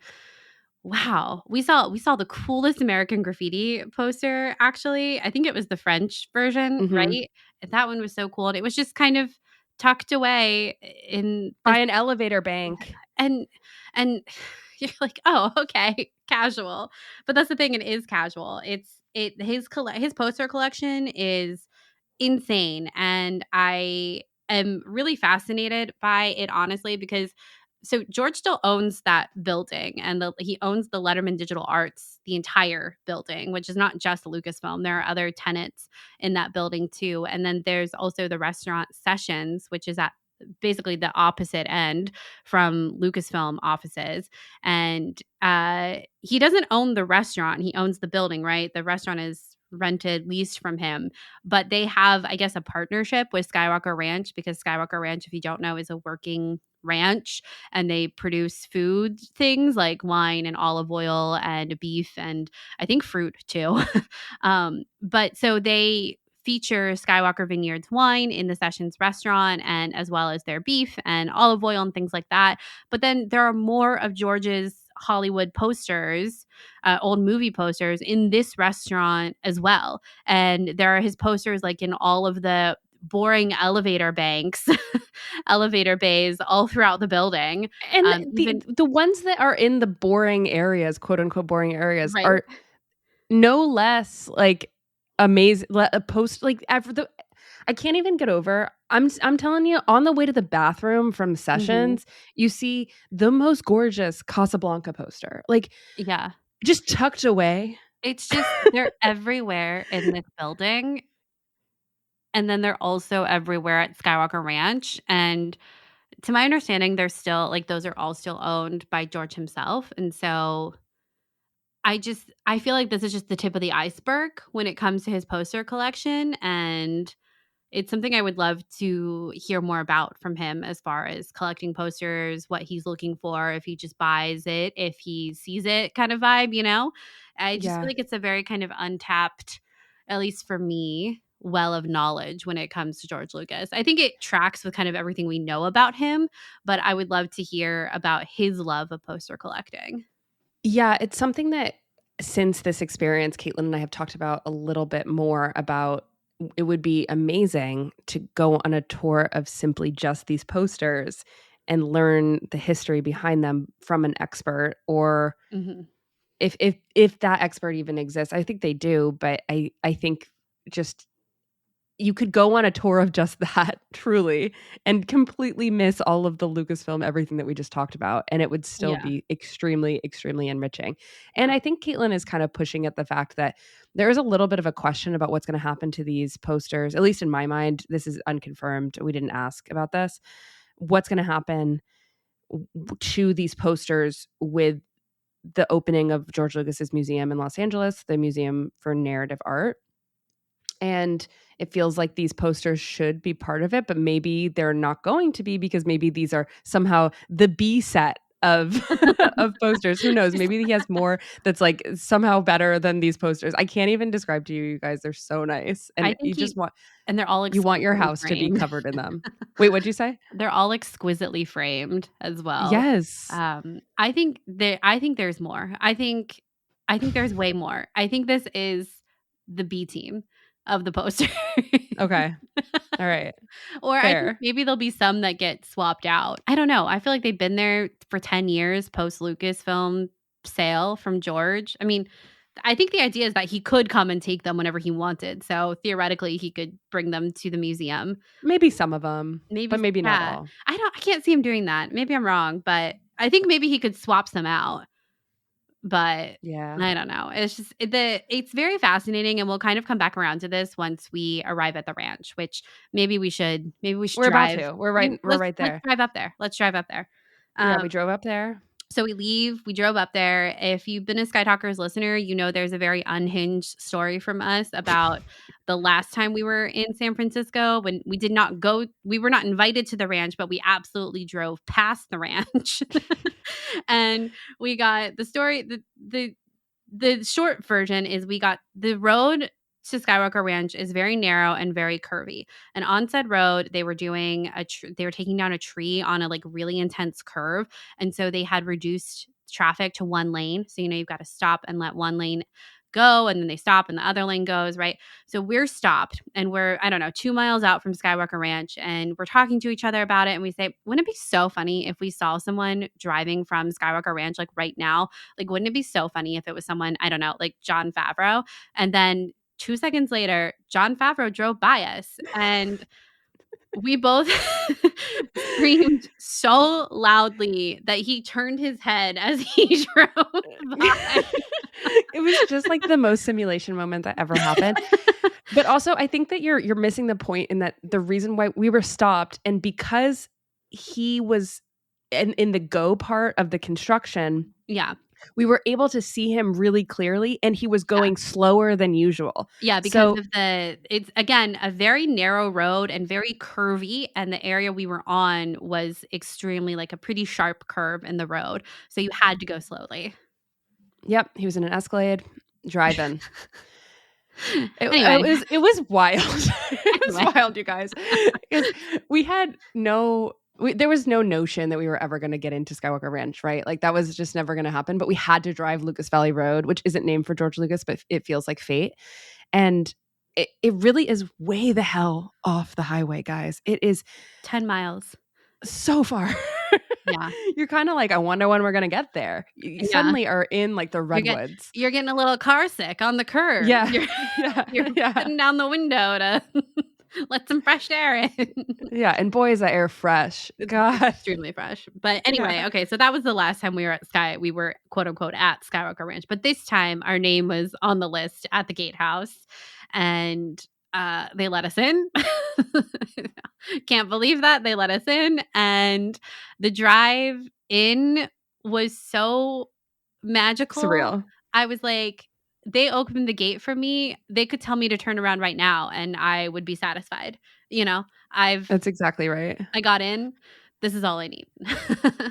wow. We saw the coolest American Graffiti poster, actually. I think it was the French version, right? And that one was so cool. And it was just kind of tucked away by an elevator bank. And you're like, oh, okay, casual. But that's the thing, it is casual. His poster collection is insane. And I am really fascinated by it, honestly, because so George still owns that building, and he owns the Letterman Digital Arts, the entire building, which is not just Lucasfilm. There are other tenants in that building too. And then there's also the restaurant Sessions, which is at basically the opposite end from Lucasfilm offices. And he doesn't own the restaurant. He owns the building, right? The restaurant is leased from him. But they have, I guess, a partnership with Skywalker Ranch, because Skywalker Ranch, if you don't know, is a working ranch, and they produce food things like wine and olive oil and beef and I think fruit too. But so they feature Skywalker Vineyards wine in the Sessions restaurant, and as well as their beef and olive oil and things like that. But then there are more of George's Hollywood posters, old movie posters in this restaurant as well. And there are his posters like in all of the boring elevator banks, elevator bays all throughout the building. And Even the ones that are in the boring areas, quote unquote boring areas, right. are no less like amazing. A post like after the, I can't even get over. I'm telling you, on the way to the bathroom from Sessions, you see the most gorgeous Casablanca poster, like Yeah. just tucked away. It's just they're everywhere in this building. And then they're also everywhere at Skywalker Ranch. And to my understanding, they're still like those are all still owned by George himself. And so I feel like this is just the tip of the iceberg when it comes to his poster collection. And it's something I would love to hear more about from him as far as collecting posters, what he's looking for, if he just buys it, if he sees it kind of vibe, you know? I just feel Yeah. like it's a very kind of untapped, at least for me, well of knowledge when it comes to George Lucas. I think it tracks with kind of everything we know about him, but I would love to hear about his love of poster collecting. Yeah, it's something that since this experience, Caitlin and I have talked about a little bit more about. It would be amazing to go on a tour of simply just these posters and learn the history behind them from an expert, or Mm-hmm. if that expert even exists. I think they do, but I think just you could go on a tour of just that truly and completely miss all of the Lucasfilm, everything that we just talked about. And it would still Yeah. be extremely, extremely enriching. And I think Caitlin is kind of pushing at the fact that there is a little bit of a question about what's going to happen to these posters. At least in my mind, this is unconfirmed. We didn't ask about this. What's going to happen to these posters with the opening of George Lucas's museum in Los Angeles, the Museum for Narrative Art? And it feels like these posters should be part of it, but maybe they're not going to be, because maybe these are somehow the B set of of posters. Who knows? Maybe he has more that's like somehow better than these posters. I can't even describe to you guys. They're so nice. I And you think just want and they're all you want your exquisitely house to be framed. covered in them. Wait, what'd you say? They're all exquisitely framed as well. Yes. I think there's more. I think there's way more. I think this is the B team of the poster. Okay. All right. Or I think Fair. maybe there'll be some that get swapped out. I don't know. I feel like they've been there for 10 years post Lucasfilm sale from George. I mean, I think the idea is that he could come and take them whenever he wanted. So theoretically, he could bring them to the museum. Maybe some of them, Maybe, but maybe not yeah. all. I can't see him doing that. Maybe I'm wrong, but I think maybe he could swap some out. But Yeah. I don't know. It's just it's very fascinating, and we'll kind of come back around to this once we arrive at the ranch, which maybe we should We're drive. about to. We're right Let's there. drive up there. Let's drive up there. Yeah, we drove up there. So we drove up there. If you've been a Skytalkers listener, you know there's a very unhinged story from us about the last time we were in San Francisco when we did not go. We were not invited to the ranch, but we absolutely drove past the ranch. And we got the story. The short version is we got the road to Skywalker Ranch is very narrow and very curvy. And on said road, they were doing they were taking down a tree on a like really intense curve, and so they had reduced traffic to one lane. So you've got to stop and let one lane go, and then they stop and the other lane goes, right? So we're stopped and we're, I don't know, 2 miles out from Skywalker Ranch, and we're talking to each other about it, and we say, wouldn't it be so funny if we saw someone driving from Skywalker Ranch like right now? Like, wouldn't it be so funny if it was someone, I don't know, like Jon Favreau? And then 2 seconds later, Jon Favreau drove by us, and we both screamed so loudly that he turned his head as he drove by. It was just like the most simulation moment that ever happened. But also, I think that you're missing the point in that the reason why we were stopped, and because he was in the go part of the construction, Yeah. we were able to see him really clearly, and he was going slower than usual. Yeah, because of it's again a very narrow road and very curvy, and the area we were on was extremely like a pretty sharp curve in the road, so you had to go slowly. Yep, he was in an Escalade driving. Anyway. It was wild. It was wild, you guys. We had there was no notion that we were ever going to get into Skywalker Ranch, right? Like that was just never going to happen. But we had to drive Lucas Valley Road, which isn't named for George Lucas, but it feels like fate. And it really is way the hell off the highway, guys. It is 10 miles. So far. Yeah. You're kind of like, I wonder when we're going to get there. You suddenly are in like the redwoods. You're getting a little car sick on the curb. Yeah. You're putting down the window to let some fresh air in. Yeah. And boy, is that air fresh. God. Extremely fresh. But anyway, okay. So that was the last time we were quote unquote at Skywalker Ranch. But this time our name was on the list at the gatehouse. And they let us in. Can't believe that they let us in. And the drive in was so magical. Surreal. I was like, they opened the gate for me. They could tell me to turn around right now and I would be satisfied. You know, that's exactly right. I got in. This is all I need.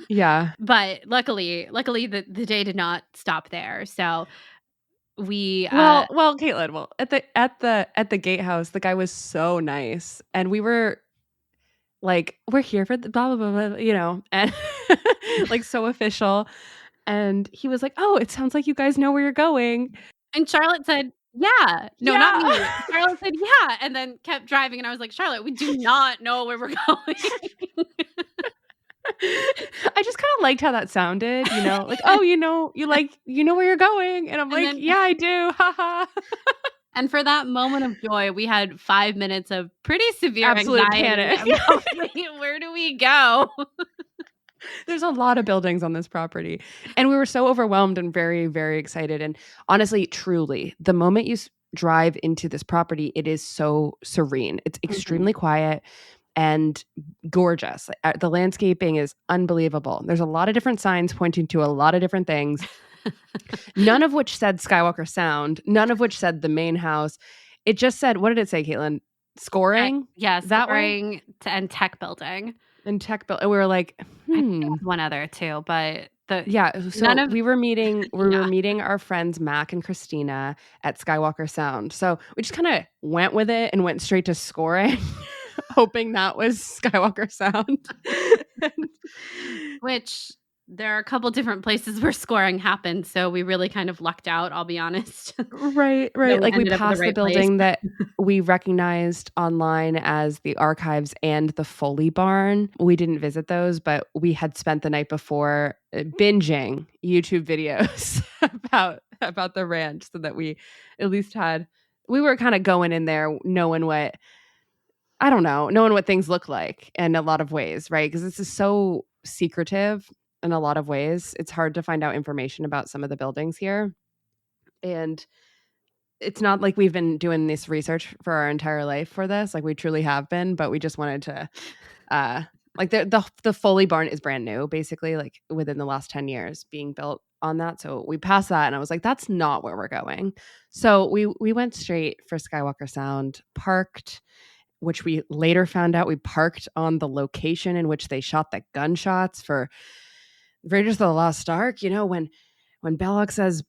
Yeah. But luckily the day did not stop there. So we well, Caitlin, well, at the gatehouse, the guy was so nice, and we were like, we're here for the blah blah blah, blah, you know, and like so official. And he was like, "Oh, it sounds like you guys know where you're going." And Charlotte said, "Yeah, no, not me." Charlotte said, "Yeah," and then kept driving. And I was like, "Charlotte, we do not know where we're going." I just kind of liked how that sounded, you know, like, oh, you know where you're going. And I'm like, yeah, I do. Haha. And for that moment of joy, we had 5 minutes of pretty severe absolute anxiety. panic. Where do we go? There's a lot of buildings on this property. And we were so overwhelmed and very, very excited. And honestly, truly, the moment you drive into this property, it is so serene. It's extremely quiet and gorgeous. The landscaping is unbelievable. There's a lot of different signs pointing to a lot of different things, none of which said Skywalker Sound, none of which said the main house. It just said, what did it say, Caitlin? Scoring? Yes, that scoring and tech building. And tech building. And we were like, one other too, but so we were meeting our friends Mac and Kristina at Skywalker Sound. So we just kind of went with it and went straight to scoring. Hoping that was Skywalker Sound. Which there are a couple different places where scoring happened, so we really kind of lucked out, I'll be honest. Right. Like we passed the building that we recognized online as the archives and the Foley barn. We didn't visit those, but we had spent the night before binging YouTube videos about the ranch, so that we at least we were kind of going in there knowing what things look like in a lot of ways, right? Because this is so secretive in a lot of ways. It's hard to find out information about some of the buildings here. And it's not like we've been doing this research for our entire life for this. Like we truly have been, but we just wanted to, like the Foley barn is brand new, basically, like within the last 10 years being built on that. So we passed that and I was like, that's not where we're going. So we went straight for Skywalker Sound, parked, which we later found out we parked on the location in which they shot the gunshots for Raiders of the Lost Ark. You know, when Belloc says,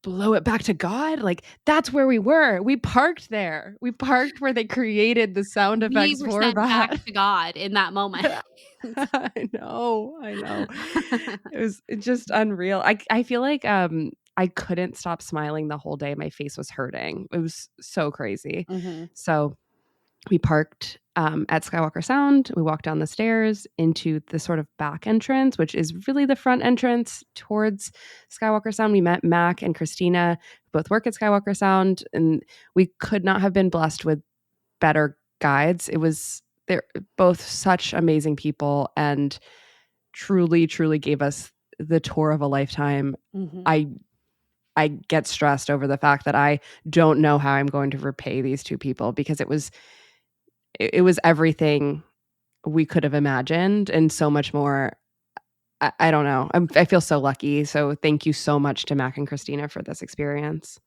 blow it back to God, like that's where we were. We parked there. We parked where they created the sound effects for that. Back to God in that moment. I know. It's just unreal. I feel like I couldn't stop smiling the whole day. My face was hurting. It was so crazy. Mm-hmm. So we parked at Skywalker Sound. We walked down the stairs into the sort of back entrance, which is really the front entrance towards Skywalker Sound. We met Mac and Kristina, who both work at Skywalker Sound, and we could not have been blessed with better guides. They're both such amazing people and truly, truly gave us the tour of a lifetime. Mm-hmm. I get stressed over the fact that I don't know how I'm going to repay these two people, because it was everything we could have imagined and so much more. I don't know. I feel so lucky. So thank you so much to Mac and Kristina for this experience.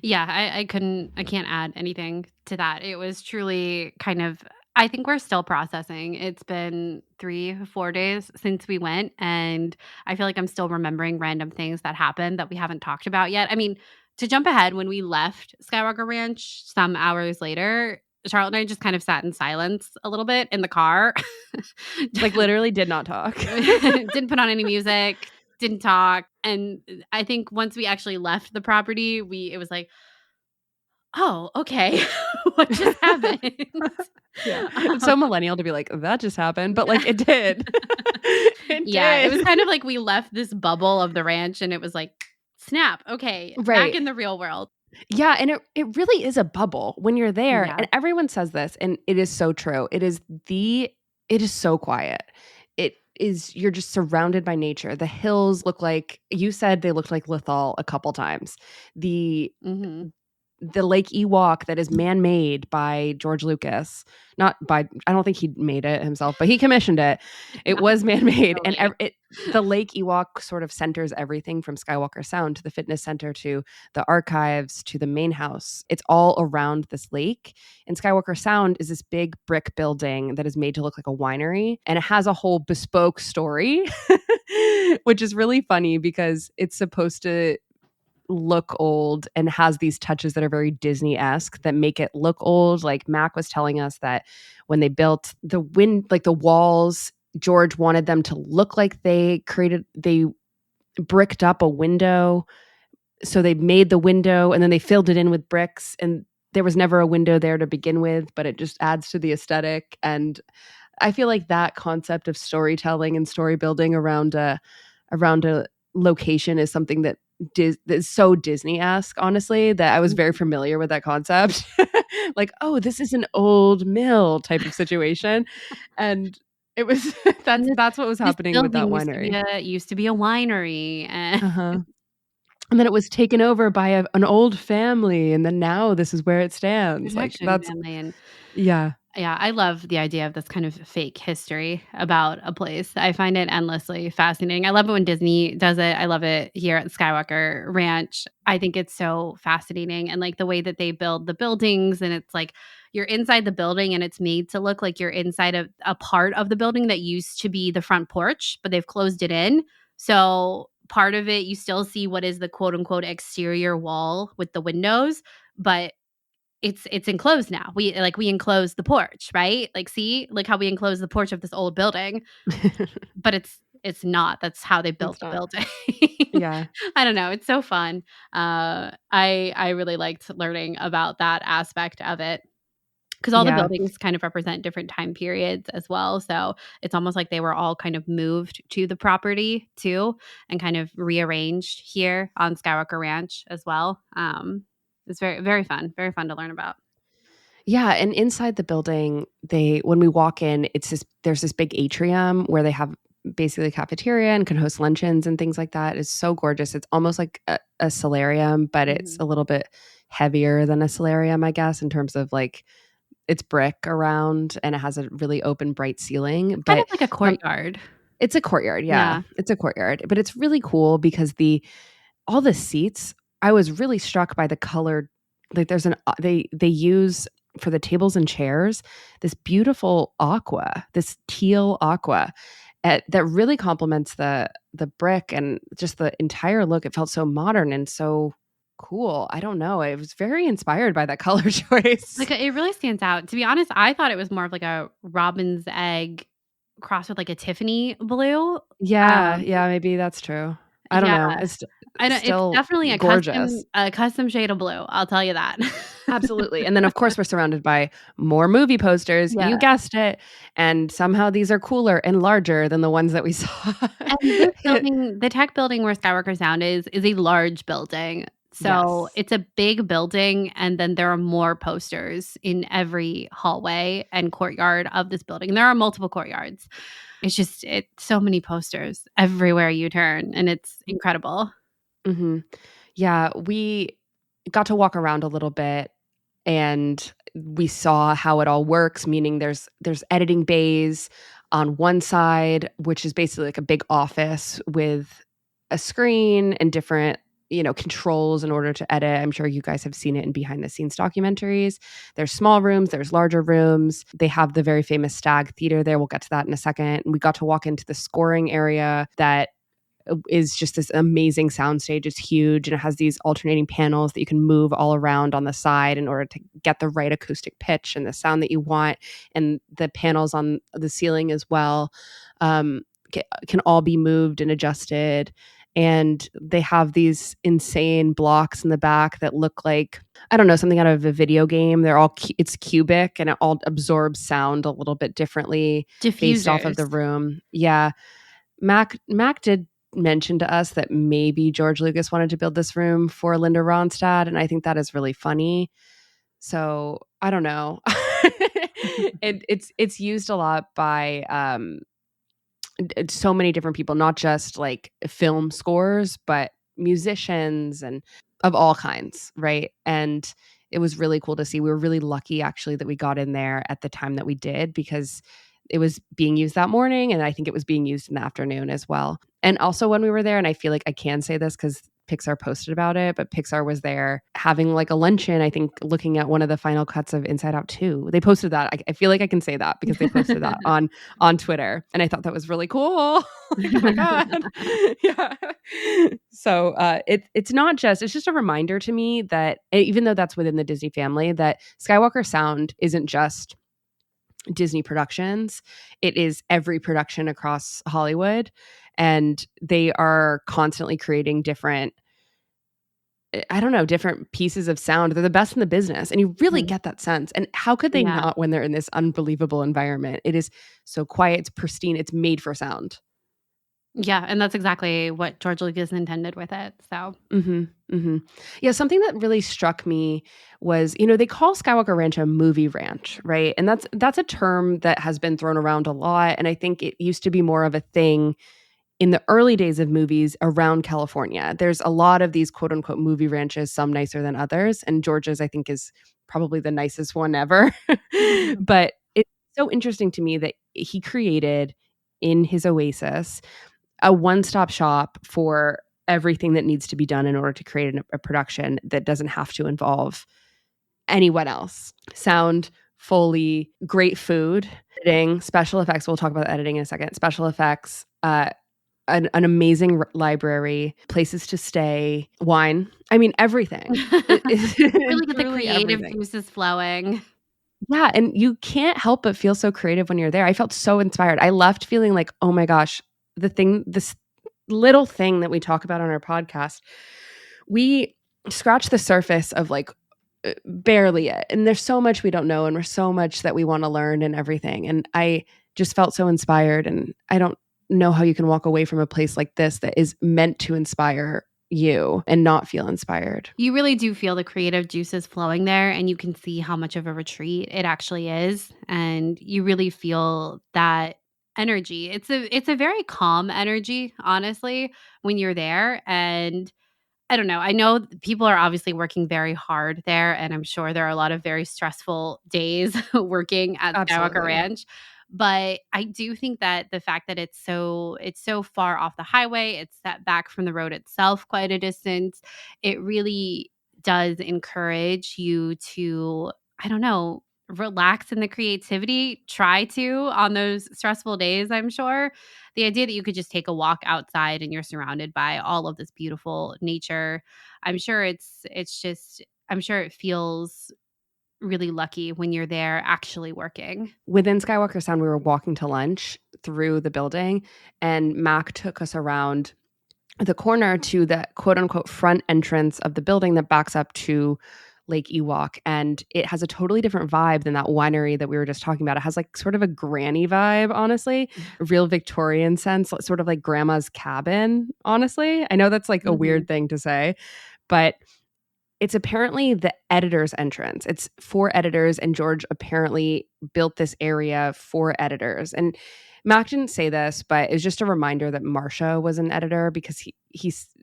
Yeah, I can't add anything to that. It was truly kind of, I think we're still processing. It's been 3-4 days since we went, and I feel like I'm still remembering random things that happened that we haven't talked about yet. I mean, to jump ahead, when we left Skywalker Ranch some hours later, Charlotte and I just kind of sat in silence a little bit in the car. Like literally did not talk. Didn't put on any music, didn't talk. And I think once we actually left the property, it was like, oh, okay. What just happened? Yeah. It's so millennial to be like, that just happened, but like it did. It was kind of like we left this bubble of the ranch and it was like, snap, okay, back in the real world. Yeah, and it really is a bubble when you're there. Yeah. And everyone says this, and it is so true. It is so quiet. It is, you're just surrounded by nature. The hills look like, you said they looked like Lethal a couple times. The Lake Ewok that is man-made by George Lucas. Not by, I don't think he made it himself, but he commissioned it. It was man-made. Totally. And the Lake Ewok sort of centers everything from Skywalker Sound to the fitness center to the archives to the main house. It's all around this lake. And Skywalker Sound is this big brick building that is made to look like a winery. And it has a whole bespoke story, which is really funny because it's supposed to look old and has these touches that are very Disney-esque that make it look old. Like Mac was telling us that when they built the walls, George wanted them to look like they bricked up a window. So they made the window and then they filled it in with bricks, and there was never a window there to begin with, but it just adds to the aesthetic. And I feel like that concept of storytelling and story building around a location is something that is so Disney-esque, honestly, that I was very familiar with that concept. Like, oh, this is an old mill type of situation. And it was that's what was happening with that winery. Used to be a winery. And then it was taken over by an old family, and then now this is where it stands. Like that's Yeah, I love the idea of this kind of fake history about a place. I find it endlessly fascinating. I love it when Disney does it. I love it here at Skywalker Ranch. I think it's so fascinating. And like the way that they build the buildings, and it's like you're inside the building and it's made to look like you're inside a part of the building that used to be the front porch, but they've closed it in. So part of it, you still see what is the quote unquote exterior wall with the windows, but it's enclosed now. We enclose the porch, right? Like, see, like how we enclose the porch of this old building, but it's not. That's how they built the building. Yeah, I don't know. It's so fun. I really liked learning about that aspect of it because all the buildings kind of represent different time periods as well. So it's almost like they were all kind of moved to the property too, and kind of rearranged here on Skywalker Ranch as well. It's very, very fun to learn about. Yeah, and inside the building, when we walk in, there's this big atrium where they have basically a cafeteria and can host luncheons and things like that. It's so gorgeous. It's almost like a solarium, but it's a little bit heavier than a solarium, I guess, in terms of like it's brick around and it has a really open, bright ceiling. But kind of like a courtyard. It's a courtyard, yeah. It's a courtyard, but it's really cool because all the seats, I was really struck by the colored, like there's they use for the tables and chairs, this beautiful aqua, this teal aqua that really complements the brick and just the entire look. It felt so modern and so cool. I don't know. I was very inspired by that color choice. Like it really stands out. To be honest, I thought it was more of like a robin's egg crossed with like a Tiffany blue. Yeah, maybe that's true. I don't know. It's definitely a custom shade of blue. I'll tell you that. Absolutely. And then, of course, we're surrounded by more movie posters. Yeah. You guessed it. And somehow these are cooler and larger than the ones that we saw. And this building, the tech building where Skywalker Sound is a large building. So it's a big building, and then there are more posters in every hallway and courtyard of this building. There are multiple courtyards. It's so many posters everywhere you turn, and it's incredible. Mm-hmm. Yeah, we got to walk around a little bit, and we saw how it all works, meaning there's editing bays on one side, which is basically like a big office with a screen and different, controls in order to edit. I'm sure you guys have seen it in behind the scenes documentaries. There's small rooms, there's larger rooms. They have the very famous Stag Theater there. We'll get to that in a second. And we got to walk into the scoring area that is just this amazing soundstage. It's huge and it has these alternating panels that you can move all around on the side in order to get the right acoustic pitch and the sound that you want. And the panels on the ceiling as well can all be moved and adjusted. And they have these insane blocks in the back that look like, I don't know, something out of a video game. They're all, it's cubic and it all absorbs sound a little bit differently based off of the room. Yeah. Mac did mention to us that maybe George Lucas wanted to build this room for Linda Ronstadt, and I think that is really funny. So I don't know. It's used a lot by so many different people, not just like film scores, but musicians and of all kinds, right? And it was really cool to see. We were really lucky actually that we got in there at the time that we did, because it was being used that morning, and I think it was being used in the afternoon as well. And also when we were there, and I feel like I can say this because Pixar posted about it, but Pixar was there having like a luncheon, I think, looking at one of the final cuts of Inside Out 2. They posted that. I feel like I can say that because they posted that on Twitter. And I thought that was really cool. Oh my God. Yeah. So it's not just, it's just a reminder to me that even though that's within the Disney family, that Skywalker Sound isn't just Disney productions. It is every production across Hollywood. And they are constantly creating different pieces of sound. They're the best in the business. And you really get that sense. And how could they not when they're in this unbelievable environment? It is so quiet, it's pristine, it's made for sound. Yeah, and that's exactly what George Lucas intended with it. So, yeah, something that really struck me was, they call Skywalker Ranch a movie ranch, right? And that's a term that has been thrown around a lot. And I think it used to be more of a thing in the early days of movies around California. There's a lot of these quote unquote movie ranches, some nicer than others. And George's, I think, is probably the nicest one ever. But it's so interesting to me that he created in his oasis a one-stop shop for everything that needs to be done in order to create a production that doesn't have to involve anyone else. Sound, Foley, great food, editing, special effects. We'll talk about editing in a second. Special effects, an amazing library, places to stay, wine. I mean, everything. Really get the creative juices flowing. Yeah, and you can't help but feel so creative when you're there. I felt so inspired. I left feeling like, oh my gosh, this little thing that we talk about on our podcast, we scratch the surface of like barely it. And there's so much we don't know, and there's so much that we want to learn and everything. And I just felt so inspired. And I don't know how you can walk away from a place like this that is meant to inspire you and not feel inspired. You really do feel the creative juices flowing there, and you can see how much of a retreat it actually is. And you really feel that energy. It's a very calm energy, honestly, when you're there. And I don't know. I know people are obviously working very hard there, and I'm sure there are a lot of very stressful days working at Skywalker Ranch. But I do think that the fact that it's so far off the highway, it's set back from the road itself quite a distance, it really does encourage you to, I don't know, relax in the creativity, try to on those stressful days, I'm sure. The idea that you could just take a walk outside and you're surrounded by all of this beautiful nature, I'm sure I'm sure it feels really lucky when you're there actually working. Within Skywalker Sound, we were walking to lunch through the building, and Mac took us around the corner to the quote unquote front entrance of the building that backs up to Lake Ewok. And it has a totally different vibe than that winery that we were just talking about. It has like sort of a granny vibe, honestly, a real Victorian sense, sort of like grandma's cabin, honestly. I know that's like a weird thing to say, but it's apparently the editor's entrance. It's for editors, and George apparently built this area for editors. And Mac didn't say this, but it's just a reminder that Marsha was an editor, because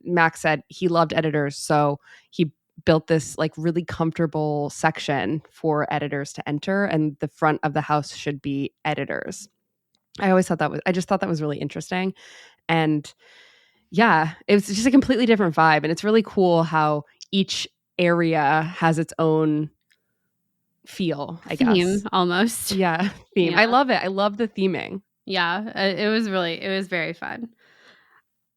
Mac said he loved editors, so he built this like really comfortable section for editors to enter, and the front of the house should be editors. I just thought that was really interesting. And yeah, it was just a completely different vibe. And it's really cool how each area has its own feel, I Theme, guess. almost. Yeah, theme. Yeah. I love it. I love the theming. Yeah, it was very fun.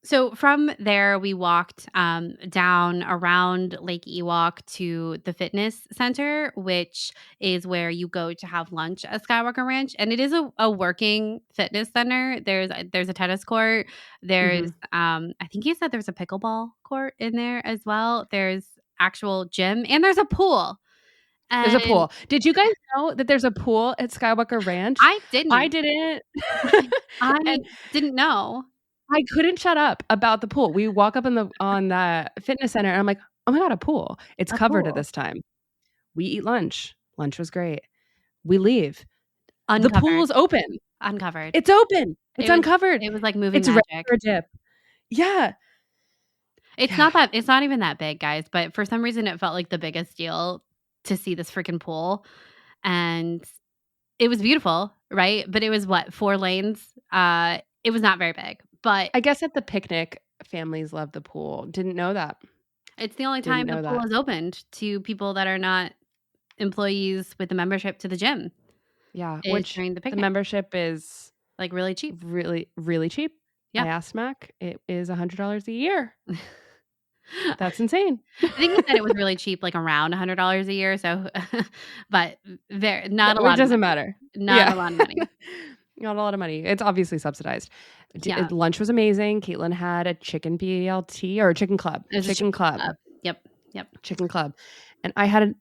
So from there, we walked down around Lake Ewok to the fitness center, which is where you go to have lunch at Skywalker Ranch. And it is a working fitness center. There's a tennis court. There's I think you said there's a pickleball court in there as well. There's actual gym and there's a pool. There's a And pool. Did you guys know that there's a pool at Skywalker Ranch? I didn't. I didn't. I And didn't know. I couldn't shut up about the pool. We walk up on the fitness center and I'm like, oh my God, a pool. It's A covered at pool. this time. We eat lunch. Lunch was great. We leave. Uncovered. The pool is open. Uncovered. It's open. It's uncovered. It was like moving It's magic. ready for a dip. Yeah. It's not even that big, guys, but for some reason it felt like the biggest deal to see this freaking pool. And it was beautiful, right? But it was 4 lanes? It was not very big. But I guess at the picnic, families love the pool. Didn't know that. it's the only time the pool is opened to people that are not employees with a membership to the gym. Yeah, is which during the the picnic. membership is Like really cheap. really, really cheap. Yeah. I asked Mac. It is $100 a year. That's insane. I think he said it was really cheap, like around $100 a year. So, but not a lot. It doesn't matter. Not a lot of money. Not a lot of money. It's obviously subsidized. Yeah. Lunch was amazing. Caitlin had a chicken BLT or a chicken club. It was a Chicken club. Yep. Chicken club. And I had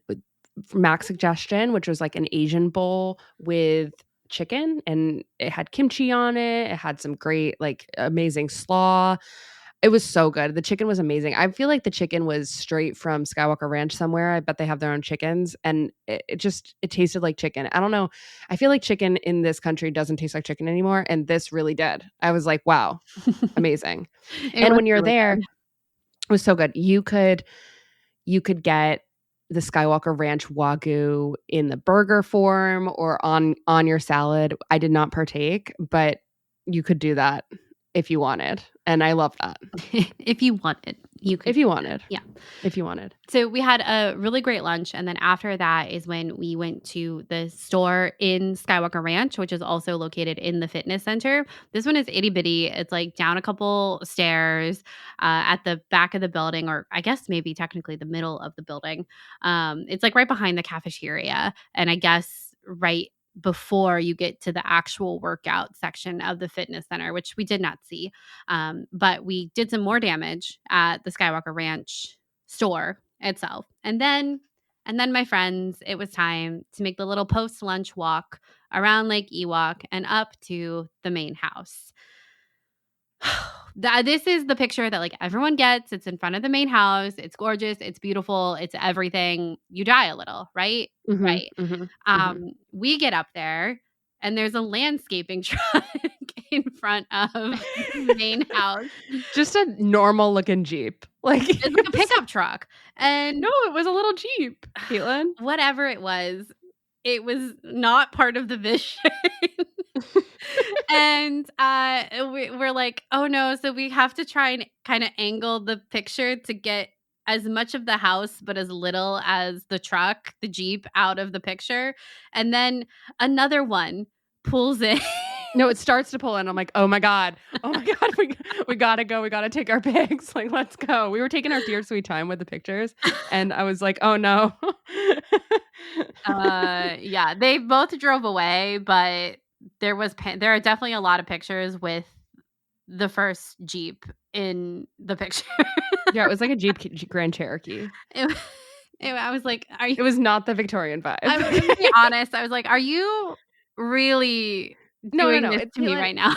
Mac's suggestion, which was like an Asian bowl with chicken, and it had kimchi on it. It had some great, like, amazing slaw. It was so good. The chicken was amazing. I feel like the chicken was straight from Skywalker Ranch somewhere. I bet they have their own chickens, and it tasted like chicken. I don't know. I feel like chicken in this country doesn't taste like chicken anymore, and this really did. I was like, wow, amazing. And when you're really there, good. it was so good. You could get the Skywalker Ranch Wagyu in the burger form or on your salad. I did not partake, but you could do that if you wanted. And I love that. If you wanted, you could. If you wanted. Yeah. If you wanted. So we had a really great lunch. And then after that is when we went to the store in Skywalker Ranch, which is also located in the fitness center. This one is itty bitty. It's like down a couple stairs at the back of the building, or I guess maybe technically the middle of the building. It's like right behind the cafeteria. And I guess right before you get to the actual workout section of the fitness center, which we did not see. But we did some more damage at the Skywalker Ranch store itself. And then, my friends, it was time to make the little post-lunch walk around Lake Ewok and up to the main house. This is the picture that like everyone gets. It's in front of the main house. It's gorgeous. It's beautiful. It's everything. You die a little, right? Mm-hmm, Right. mm-hmm. We get up there and there's a landscaping truck in front of the main house. Just a normal looking Jeep. Like, It's like a pickup truck. And no, it was a little Jeep, Caitlin. Whatever it was not part of the vision. And we're like, oh no. So we have to try and kind of angle the picture to get as much of the house, but as little as the truck, the Jeep, out of the picture. And then another one pulls in. No, it starts to pull in. I'm like, oh my God, we gotta go. We gotta take our pics. Like, let's go. We were taking our dear sweet time with the pictures, and I was like, oh no. Yeah, they both drove away, but there are definitely a lot of pictures with the first Jeep in the picture. Yeah, it was like a Jeep Grand Cherokee. I was like, are you? It was not the Victorian vibe. I'm going to be honest. I was like, are you really doing this to me right now?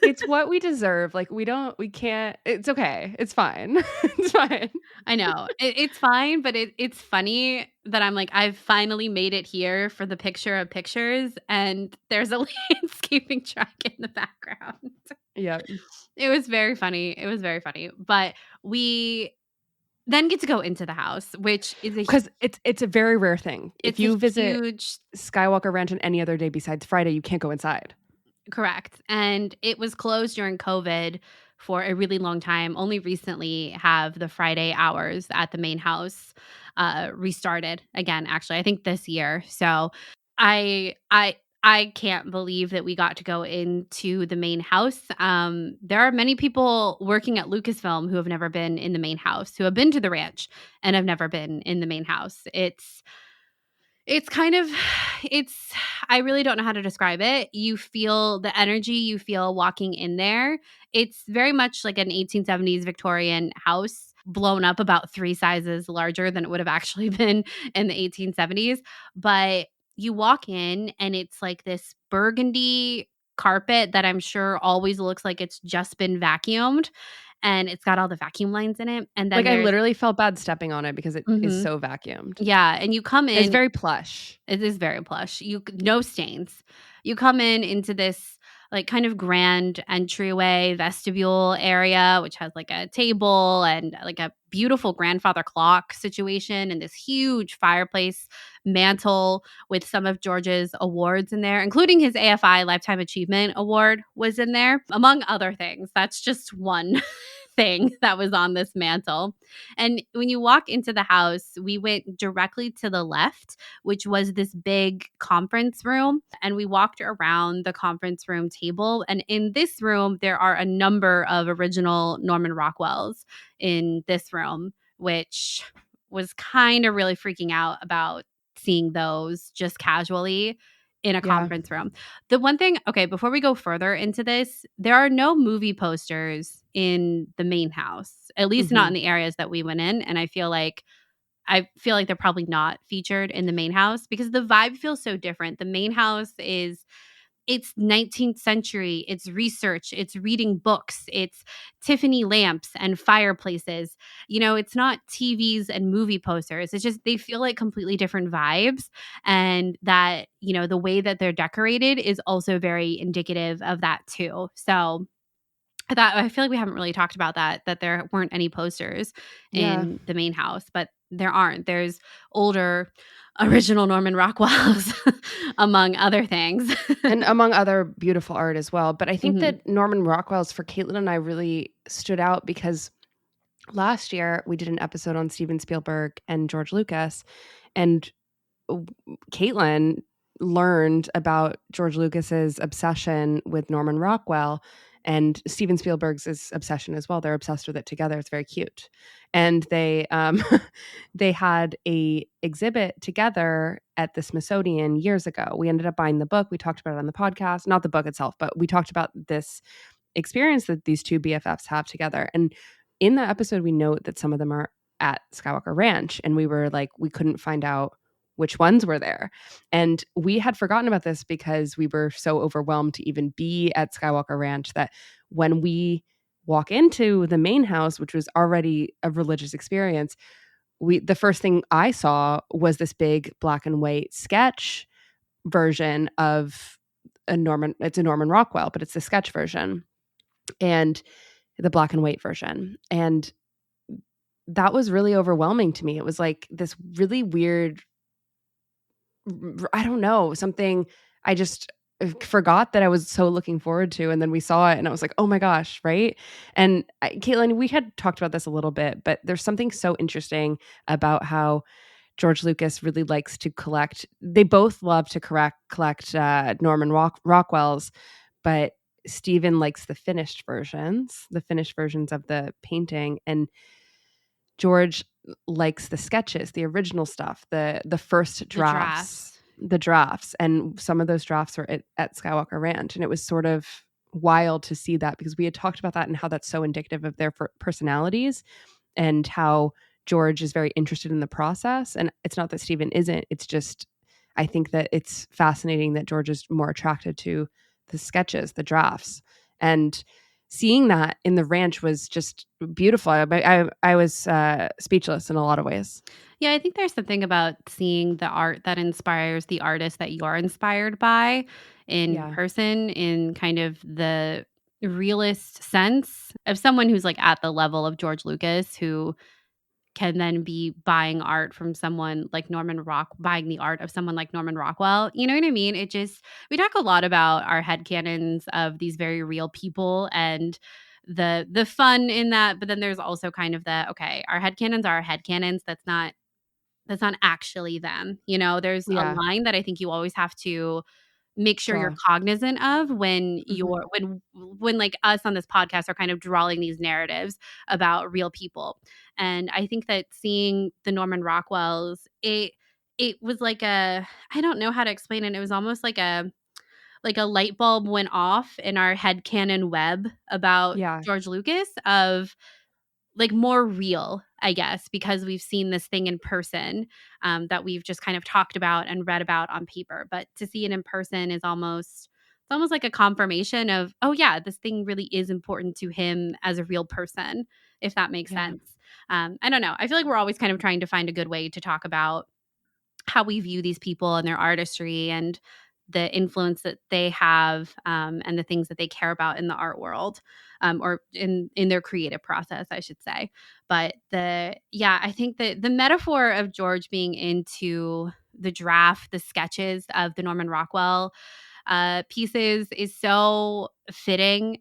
It's what we deserve. Like, we can't. It's okay. It's fine. It's fine. I know it's fine, but it's funny that I'm like, I've finally made it here for the picture of pictures, and there's a landscaping truck in the background. Yeah, it was very funny. But we then get to go into the house, which is because it's a very rare thing. If you visit Skywalker Ranch on any other day besides Friday, you can't go inside. Correct. And it was closed during COVID for a really long time. Only recently have the Friday hours at the main house restarted again, actually, I think this year. So I I I can't believe that we got to go into the main house. There are many people working at Lucasfilm who have never been in the main house, who have been to the ranch and have never been in the main house. It's kind of it's I really don't know how to describe it. You feel the energy you feel walking in there. It's very much like an 1870s Victorian house blown up about 3 sizes larger than it would have actually been in the 1870s, but you walk in and it's like this burgundy carpet that I'm sure always looks like it's just been vacuumed, and it's got all the vacuum lines in it, and then Like, I there's literally felt bad stepping on it because it is Mhm. so vacuumed. Yeah, and you come It's in. very plush. It is very plush. No stains. You come in into this like kind of grand entryway vestibule area, which has like a table and like a beautiful grandfather clock situation and this huge fireplace mantle with some of George's awards in there, including his AFI Lifetime Achievement Award was in there, among other things. That's just one thing that was on this mantle. And when you walk into the house, we went directly to the left, which was this big conference room. And we walked around the conference room table. And in this room, there are a number of original Norman Rockwells in this room, which was kind of really freaking out about seeing those just casually in a Yeah. conference room. The one thing, okay, before we go further into this, there are no movie posters in the main house, at least not in the areas that we went in. And I feel like they're probably not featured in the main house because the vibe feels so different. The main house it's 19th century, it's research, it's reading books, it's Tiffany lamps and fireplaces. It's not TVs and movie posters. It's just they feel like completely different vibes, and that, the way that they're decorated is also very indicative of that too. So I feel like we haven't really talked about that there weren't any posters Yeah. in the main house, but there aren't. There's older original Norman Rockwells, among other things. And among other beautiful art as well. But I think Mhm. that Norman Rockwell's for Caitlin and I really stood out because last year we did an episode on Steven Spielberg and George Lucas, and Caitlin learned about George Lucas's obsession with Norman Rockwell and Steven Spielberg's obsession as well. They're obsessed with it together. It's very cute. And they they had a exhibit together at the Smithsonian years ago. We ended up buying the book. We talked about it on the podcast, not the book itself, but we talked about this experience that these two BFFs have together. And in that episode, we note that some of them are at Skywalker Ranch, and we were like, we couldn't find out which ones were there. And we had forgotten about this because we were so overwhelmed to even be at Skywalker Ranch that when we walk into the main house, which was already a religious experience, the first thing I saw was this big black and white sketch version of it's a Norman Rockwell, but it's the sketch version and the black and white version. And that was really overwhelming to me. It was like this really weird, I don't know, something I just forgot that I was so looking forward to. And then we saw it and I was like, oh my gosh, right? And Caitlin, we had talked about this a little bit, but there's something so interesting about how George Lucas really likes to collect. They both love to collect Norman Rockwells, but Steven likes the finished versions of the painting, and George likes the sketches, the original stuff, the first drafts, the drafts, and some of those drafts were at Skywalker Ranch, and it was sort of wild to see that because we had talked about that and how that's so indicative of their personalities and how George is very interested in the process. And it's not that Steven isn't. It's just I think that it's fascinating that George is more attracted to the sketches, the drafts, and seeing that in the ranch was just beautiful. I was speechless in a lot of ways. Yeah, I think there's something about seeing the art that inspires the artist that you are inspired by in person, in kind of the realist sense of someone who's like at the level of George Lucas, who can then be buying art from someone like buying the art of someone like Norman Rockwell. You know what I mean? We talk a lot about our headcanons of these very real people and the fun in that, but then there's also kind of okay, our headcanons are our headcanons. That's not actually them. There's a Yeah. line that I think you always have to make sure you're Draw. cognizant of when you're when like us on this podcast are kind of drawing these narratives about real people. And I think that seeing the Norman Rockwells, it was like I don't know how to explain it. It was almost like a light bulb went off in our headcanon web about Yeah. George Lucas of like more real, I guess, because we've seen this thing in person that we've just kind of talked about and read about on paper. But to see it in person is almost like a confirmation of, oh yeah, this thing really is important to him as a real person, if that makes Yeah. sense. I don't know. I feel like we're always kind of trying to find a good way to talk about how we view these people and their artistry and the influence that they have and the things that they care about in the art world or in their creative process, I should say. But I think that the metaphor of George being into the sketches of the Norman Rockwell pieces is so fitting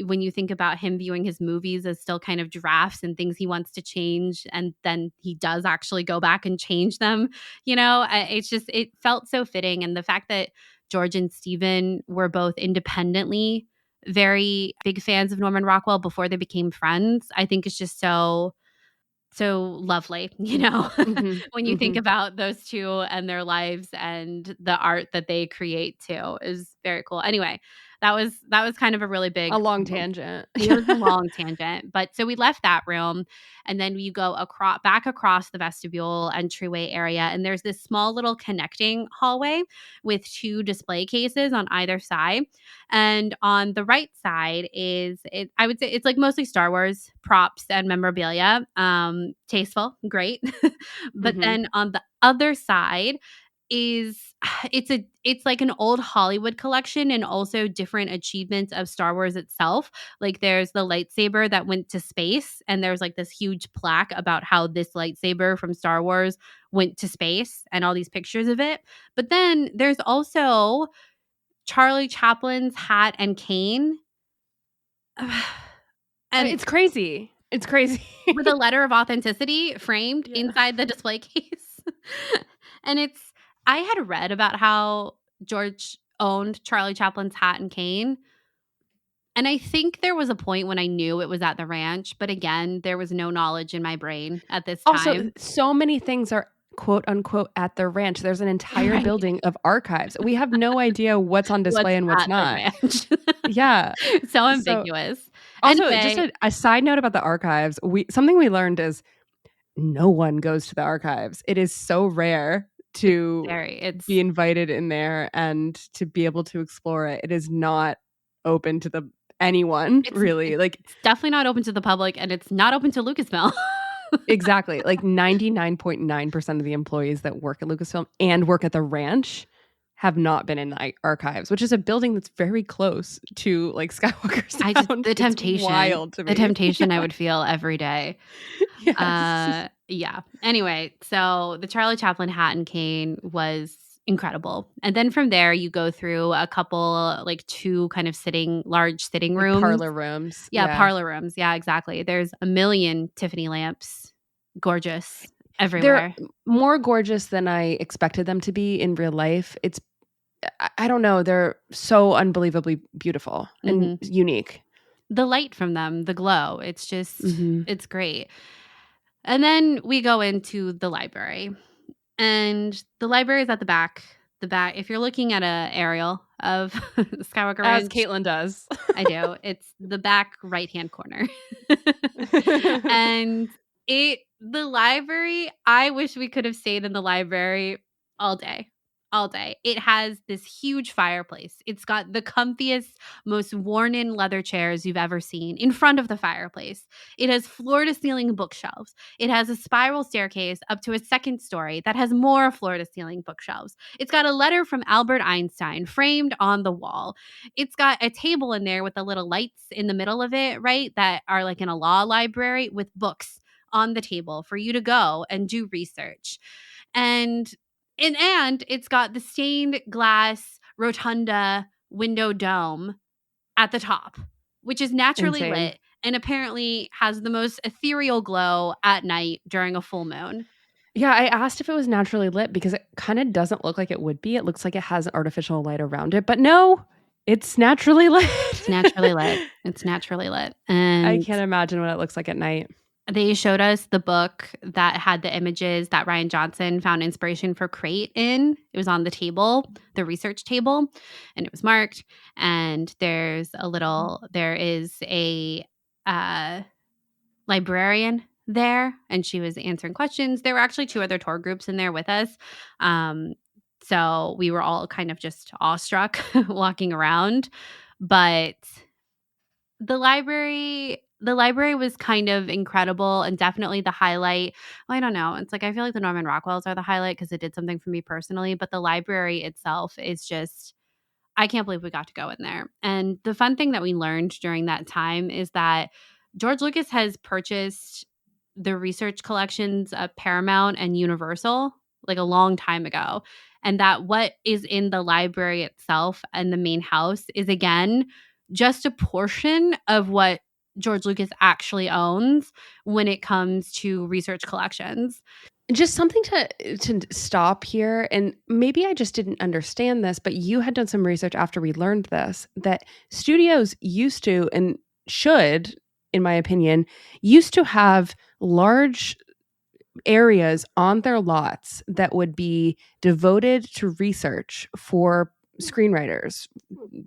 when you think about him viewing his movies as still kind of drafts and things he wants to change, and then he does actually go back and change them. It felt so fitting. And the fact that George and Stephen were both independently very big fans of Norman Rockwell before they became friends, I think is just so lovely, when you think about those two and their lives and the art that they create too is very cool. Anyway, that was kind of a really big, A long tangent. it was a long tangent. But so we left that room and then you go back across the vestibule entryway area, and there's this small little connecting hallway with 2 display cases on either side. And on the right side I would say it's like mostly Star Wars props and memorabilia. Tasteful, great. But then on the other side it's like an old Hollywood collection and also different achievements of Star Wars itself. Like there's the lightsaber that went to space, and there's like this huge plaque about how this lightsaber from Star Wars went to space and all these pictures of it. But then there's also Charlie Chaplin's hat and cane. And it's crazy. It's crazy. With a letter of authenticity framed inside the display case. And I had read about how George owned Charlie Chaplin's hat and cane. And I think there was a point when I knew it was at the ranch. But again, there was no knowledge in my brain at this time. Also, so many things are quote unquote at the ranch. There's an entire building of archives. We have no idea what's on display and what's not. Yeah. So ambiguous. Also, anyway, just a side note about the archives. Something we learned is no one goes to the archives. It is so rare to be invited in there and to be able to explore it. It is not open to anyone, really. It's definitely not open to the public, and it's not open to Lucasfilm. Exactly. Like 99.9% of the employees that work at Lucasfilm and work at the ranch have not been in the archives, which is a building that's very close to like Skywalker Sound. The temptation, wild to me. The temptation I would feel every day. Yes. Yeah. Anyway, so the Charlie Chaplin hat and cane was incredible. And then from there, you go through a couple, like 2 kind of large sitting rooms. Parlor rooms. Yeah, parlor rooms. Yeah, exactly. There's a million Tiffany lamps. Gorgeous. Everywhere. They're more gorgeous than I expected them to be in real life. I don't know. They're so unbelievably beautiful and unique. The light from them, the glow. It's just, it's great. And then we go into the library. And the library is at the back. If you're looking at an aerial of Skywalker Ranch. As Caitlin does. I do. It's the back right-hand corner. And the library, I wish we could have stayed in the library all day. It has this huge fireplace. It's got the comfiest, most worn-in leather chairs you've ever seen in front of the fireplace. It has floor-to-ceiling bookshelves. It has a spiral staircase up to a second story that has more floor-to-ceiling bookshelves. It's got a letter from Albert Einstein framed on the wall. It's got a table in there with the little lights in the middle of it, right, that are like in a law library with books on the table for you to go and do research. And it's got the stained glass rotunda window dome at the top, which is naturally Insane. lit and apparently has the most ethereal glow at night during a full moon. Yeah, I asked if it was naturally lit because it kind of doesn't look like it would be. It looks like it has artificial light around it, but no, it's naturally lit. It's naturally lit. It's naturally lit. And I can't imagine what it looks like at night. they showed us the book that had the images that Rian Johnson found inspiration for Crate in. It was on the table, the research table, and it was marked. And there is a librarian there, and she was answering questions. There were actually 2 other tour groups in there with us. So we were all kind of just awestruck walking around. But the library was kind of incredible and definitely the highlight. Well, I don't know. It's like I feel like the Norman Rockwells are the highlight because it did something for me personally. But the library itself is just, I can't believe we got to go in there. And the fun thing that we learned during that time is that George Lucas has purchased the research collections of Paramount and Universal like a long time ago. And that what is in the library itself and the main house is, again, just a portion of what George Lucas actually owns when it comes to research collections. Just something to stop here, and maybe I just didn't understand this, but you had done some research after we learned this, that studios used to, and should, in my opinion, used to have large areas on their lots that would be devoted to research for screenwriters,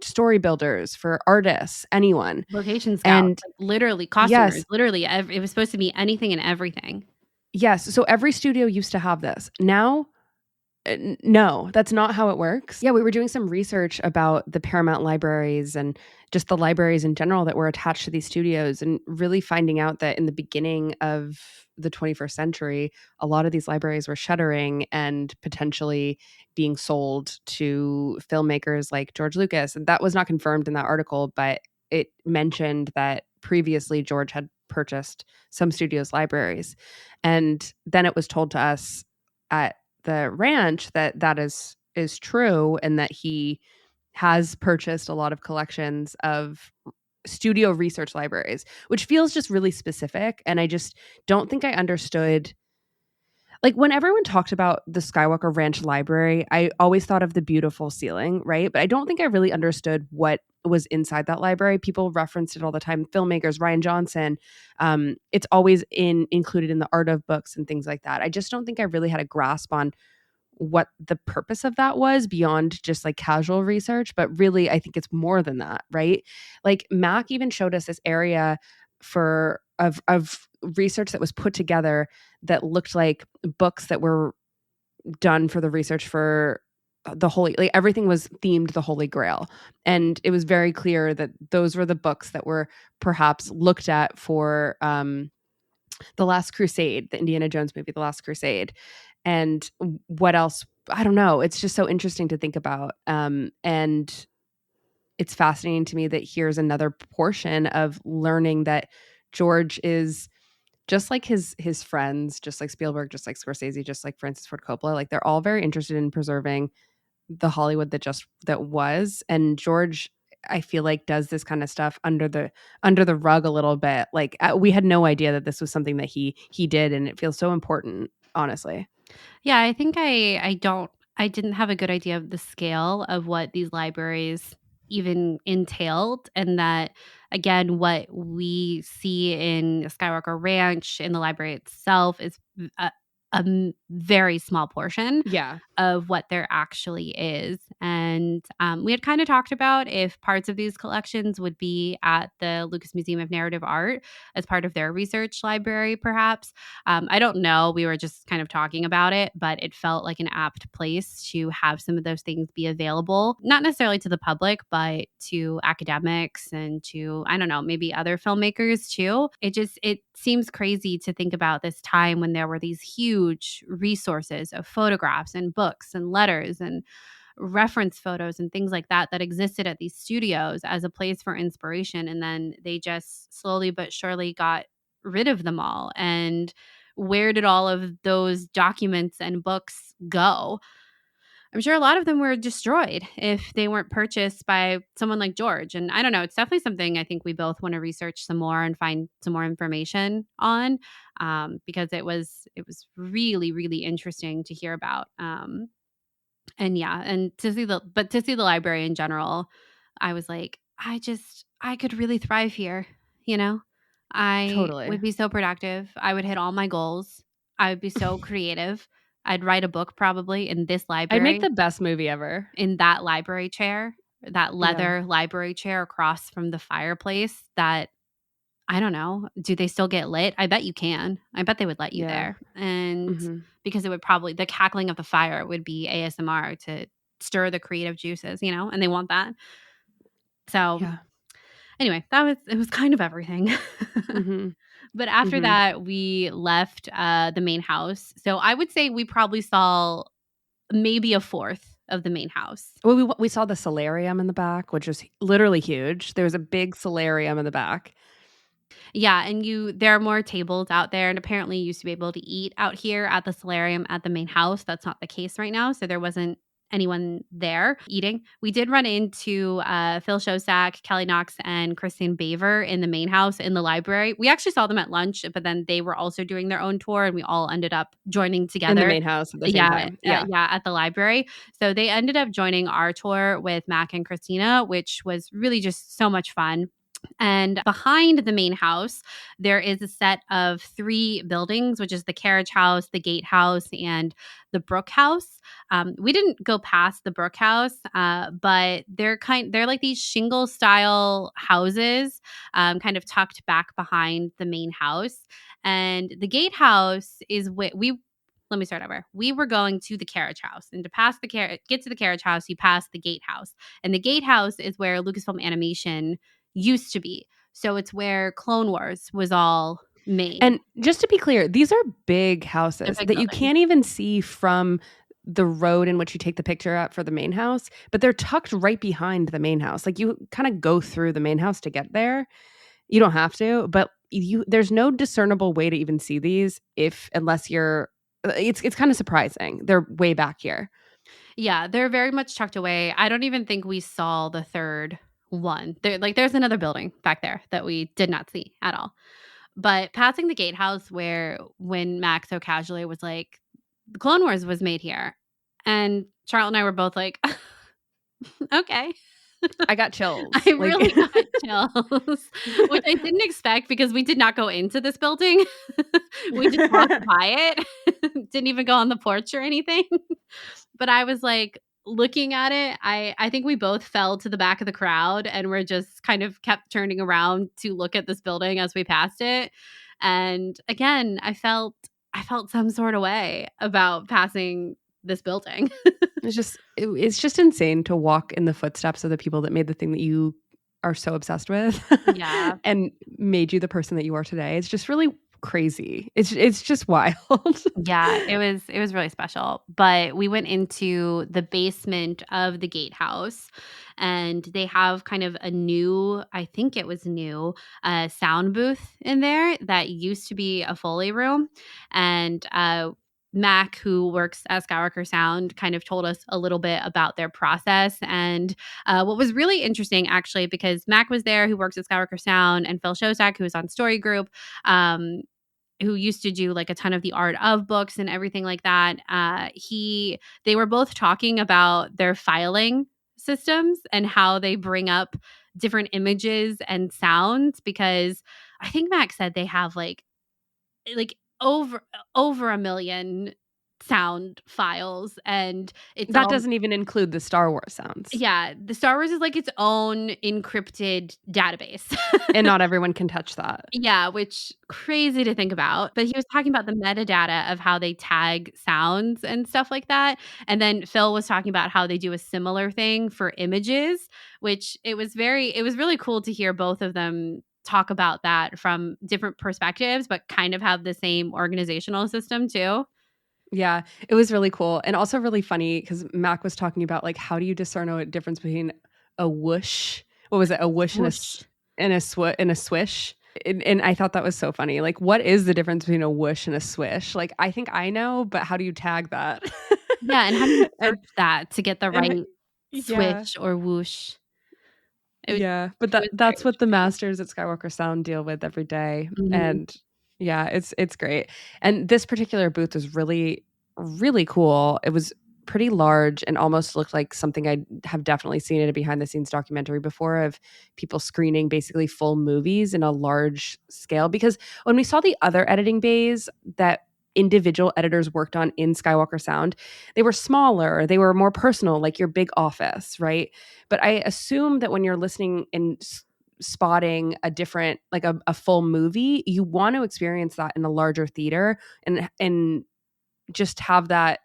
story builders, for artists, anyone. Location scouts, And literally costumers, yes, literally it was supposed to be anything and everything. yes. So every studio used to have this. Now, no, that's not how it works. Yeah, we were doing some research about the Paramount libraries and just the libraries in general that were attached to these studios, and really finding out that in the beginning of the 21st century, a lot of these libraries were shuttering and potentially being sold to filmmakers like George Lucas. And that was not confirmed in that article, but it mentioned that previously George had purchased some studios' libraries. And then it was told to us at the ranch that that is true, and that he has purchased a lot of collections of studio research libraries, which feels just really specific. And I just don't think I understood. Like, when everyone talked about the Skywalker Ranch library, I always thought of the beautiful ceiling, right? But I don't think I really understood what was inside that library. People referenced it all the time. Filmmakers, Rian Johnson. It's always included in the art of books and things like that. I just don't think I really had a grasp on what the purpose of that was beyond just like casual research. But really, I think it's more than that, right? Like, Mac even showed us this area of research that was put together that looked like books that were done for the research for the holy, like everything was themed the Holy Grail. And it was very clear that those were the books that were perhaps looked at for The Last Crusade, the Indiana Jones movie, The Last Crusade. And what else? I don't know. It's just so interesting to think about. And it's fascinating to me that here's another portion of learning that George is just like his friends, just like Spielberg, just like Scorsese, just like Francis Ford Coppola. Like, they're all very interested in preserving the Hollywood that was. And George, I feel like, does this kind of stuff under the rug a little bit. Like, we had no idea that this was something that he did, and it feels so important, honestly. Yeah, I think I didn't have a good idea of the scale of what these libraries even entailed, and that, again, what we see in Skywalker Ranch in the library itself is a very small portion Yeah. of what there actually is. And we had kind of talked about if parts of these collections would be at the Lucas Museum of Narrative Art as part of their research library, perhaps. I don't know. We were just kind of talking about it, but it felt like an apt place to have some of those things be available, not necessarily to the public, but to academics and to, I don't know, maybe other filmmakers too. It seems crazy to think about this time when there were these huge resources of photographs and books and letters and reference photos and things like that existed at these studios as a place for inspiration. And then they just slowly but surely got rid of them all? And where did all of those documents and books go? I'm sure a lot of them were destroyed if they weren't purchased by someone like George. And I don't know, it's definitely something I think we both want to research some more and find some more information on, because it was really, really interesting to hear about. And yeah, and to see the library in general, I was like, I could really thrive here, you know? I Totally. would be so productive. I would hit all my goals. I would be so creative. I'd write a book probably in this I'd make library, the best movie ever. in that library chair, that Yeah. leather library chair across from the fireplace that I don't know. Do they still get lit? I bet you can. I bet they would let you Yeah. there. And Mhm. because it would probably, the cackling of the fire would be ASMR to stir the creative juices, and they want that. So Yeah. anyway, it was kind of everything. Mhm. But after Mhm. that, we left the main house. So I would say we probably saw maybe a fourth of the main house. Well, we saw the solarium in the back, which was literally huge. There was a big solarium in the back. Yeah, and there are more tables out there, and apparently you used to be able to eat out here at the solarium at the main house. That's not the case right now, so there wasn't anyone there eating. We did run into Phil Shostak, Kelly Knox, and Christine Baver in the main house in the library. We actually saw them at lunch, but then they were also doing their own tour, and we all ended up joining together. In the main house at the same time. Yeah. Yeah, at the library. So they ended up joining our tour with Mac and Kristina, which was really just so much fun. And behind the main house, there is a set of 3 buildings, which is the carriage house, the gate house, and the brook house. We didn't go past the brook house, but they're like these shingle style houses, kind of tucked back behind the main house. And the gate house is let me start over. We were going to the carriage house, and to get to the carriage house, you pass the gate house, and the gate house is where Lucasfilm Animation used to be. So it's where Clone Wars was all made. And just to be clear, these are big They're houses big that you buildings. can't even see from the road in which you take the picture at for the main house, but they're tucked right behind the main house. Like you kind of go through the main house to get there. You don't have to, but there's no discernible way to even see these unless you're it's kind of surprising. They're way back here. Yeah, they're very much tucked away. I don't even think we saw the third one. There's another building back there that we did not see at all. But passing the gatehouse when Max so casually was like, the Clone Wars was made here. And Charlotte and I were both like, okay. I got chills. I really got chills, which I didn't expect because we did not go into this building. We just walked by it. Didn't even go on the porch or anything. But I was like looking at it. I think we both fell to the back of the crowd and we're just kind of kept turning around to look at this building as we passed it. And again, I felt some sort of way about passing this building. It's just insane to walk in the footsteps of the people that made the thing that you are so obsessed with. Yeah. And made you the person that you are today. It's just really crazy. It's just wild. Yeah, it was really special. But we went into the basement of the gatehouse, and they have kind of a new, I think it was new, sound booth in there that used to be a Foley room. And Mac, who works at Skywalker Sound, kind of told us a little bit about their process. And what was really interesting, actually, because Mac was there, who works at Skywalker Sound, and Phil Shostak, who was on Story Group, who used to do like a ton of the art of books and everything like that. They were both talking about their filing systems and how they bring up different images and sounds, because I think Mac said they have like over a million sound files, and it's That all, doesn't even include the Star Wars sounds. yeah, the Star Wars is like its own encrypted database. And not everyone can touch that. Yeah, which crazy to think about. But he was talking about the metadata of how they tag sounds and stuff like that. And then Phil was talking about how they do a similar thing for images, which it was really cool to hear both of them talk about that from different perspectives, but kind of have the same organizational system too. Yeah, it was really cool and also really funny because Mac was talking about like how do you discern a difference between a whoosh? What was it? A whoosh Whoosh. and a swish? And I thought that was so funny. Like, what is the difference between a whoosh and a swish? Like, I think I know, but how do you tag that? Yeah, and how do you And search that to get the and right yeah. swish or whoosh? Yeah, but It was very that's what the interesting. masters at Skywalker Sound deal with every day, Mhm. and yeah, it's great. And this particular booth was really, really cool. It was pretty large and almost looked like something I have definitely seen in a behind the scenes documentary before of people screening basically full movies in a large scale. Because when we saw the other editing bays that individual editors worked on in Skywalker Sound, they were smaller, they were more personal, like your big office, right? But I assume that when you're listening and spotting a different, like a full movie, you want to experience that in a larger theater and just have that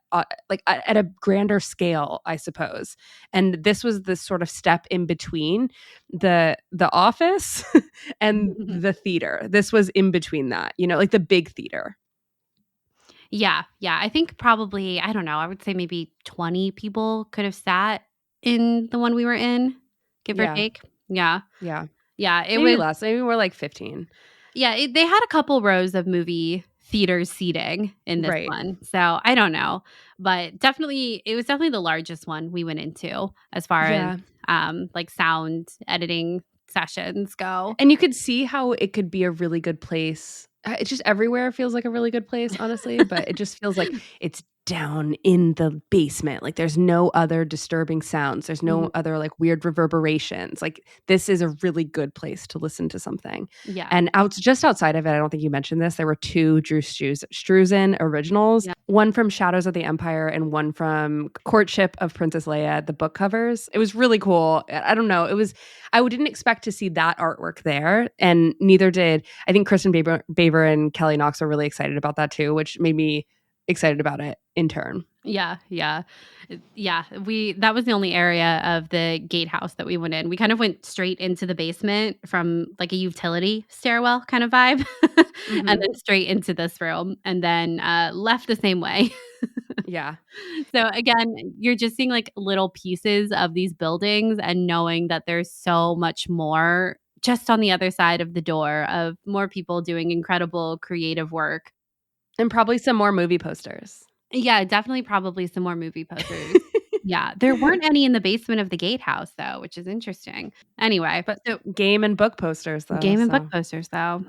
like at a grander scale, I suppose. And this was the sort of step in between the office and the theater. This was in between that, like the big theater. Yeah, yeah. I think probably, I don't know, I would say maybe 20 people could have sat in the one we were in, give or Yeah. take. Yeah. Yeah. Yeah, it Maybe was less. Maybe more like 15. yeah, they had a couple rows of movie theater seating in this Right. one. So, I don't know, but definitely it was definitely the largest one we went into as far as, Yeah. like sound editing sessions go. And you could see how it could be a really good place. It's just everywhere feels like a really good place, honestly, but it just feels like it's down in the basement. Like there's no other disturbing sounds. There's no Mhm. other like weird reverberations. Like this is a really good place to listen to something. Yeah. And just outside of it, I don't think you mentioned this, there were two Drew Struzan originals, Yeah. one from Shadows of the Empire and one from Courtship of Princess Leia, the book covers. It was really cool. I don't know. I didn't expect to see that artwork there, and neither did I think Kristen Baber and Kelly Knox are really excited about that too, which made me excited about it in turn. Yeah, yeah. Yeah, that was the only area of the gatehouse that we went in. We kind of went straight into the basement from like a utility stairwell kind of vibe, and Mhm. then straight into this room, and then left the same way. Yeah. So again, you're just seeing like little pieces of these buildings and knowing that there's so much more just on the other side of the door of more people doing incredible creative work. And probably some more movie posters. Yeah, definitely probably some more movie posters. Yeah, there weren't any in the basement of the gatehouse though, which is interesting. Anyway, But so game and book posters though, game and book so posters though.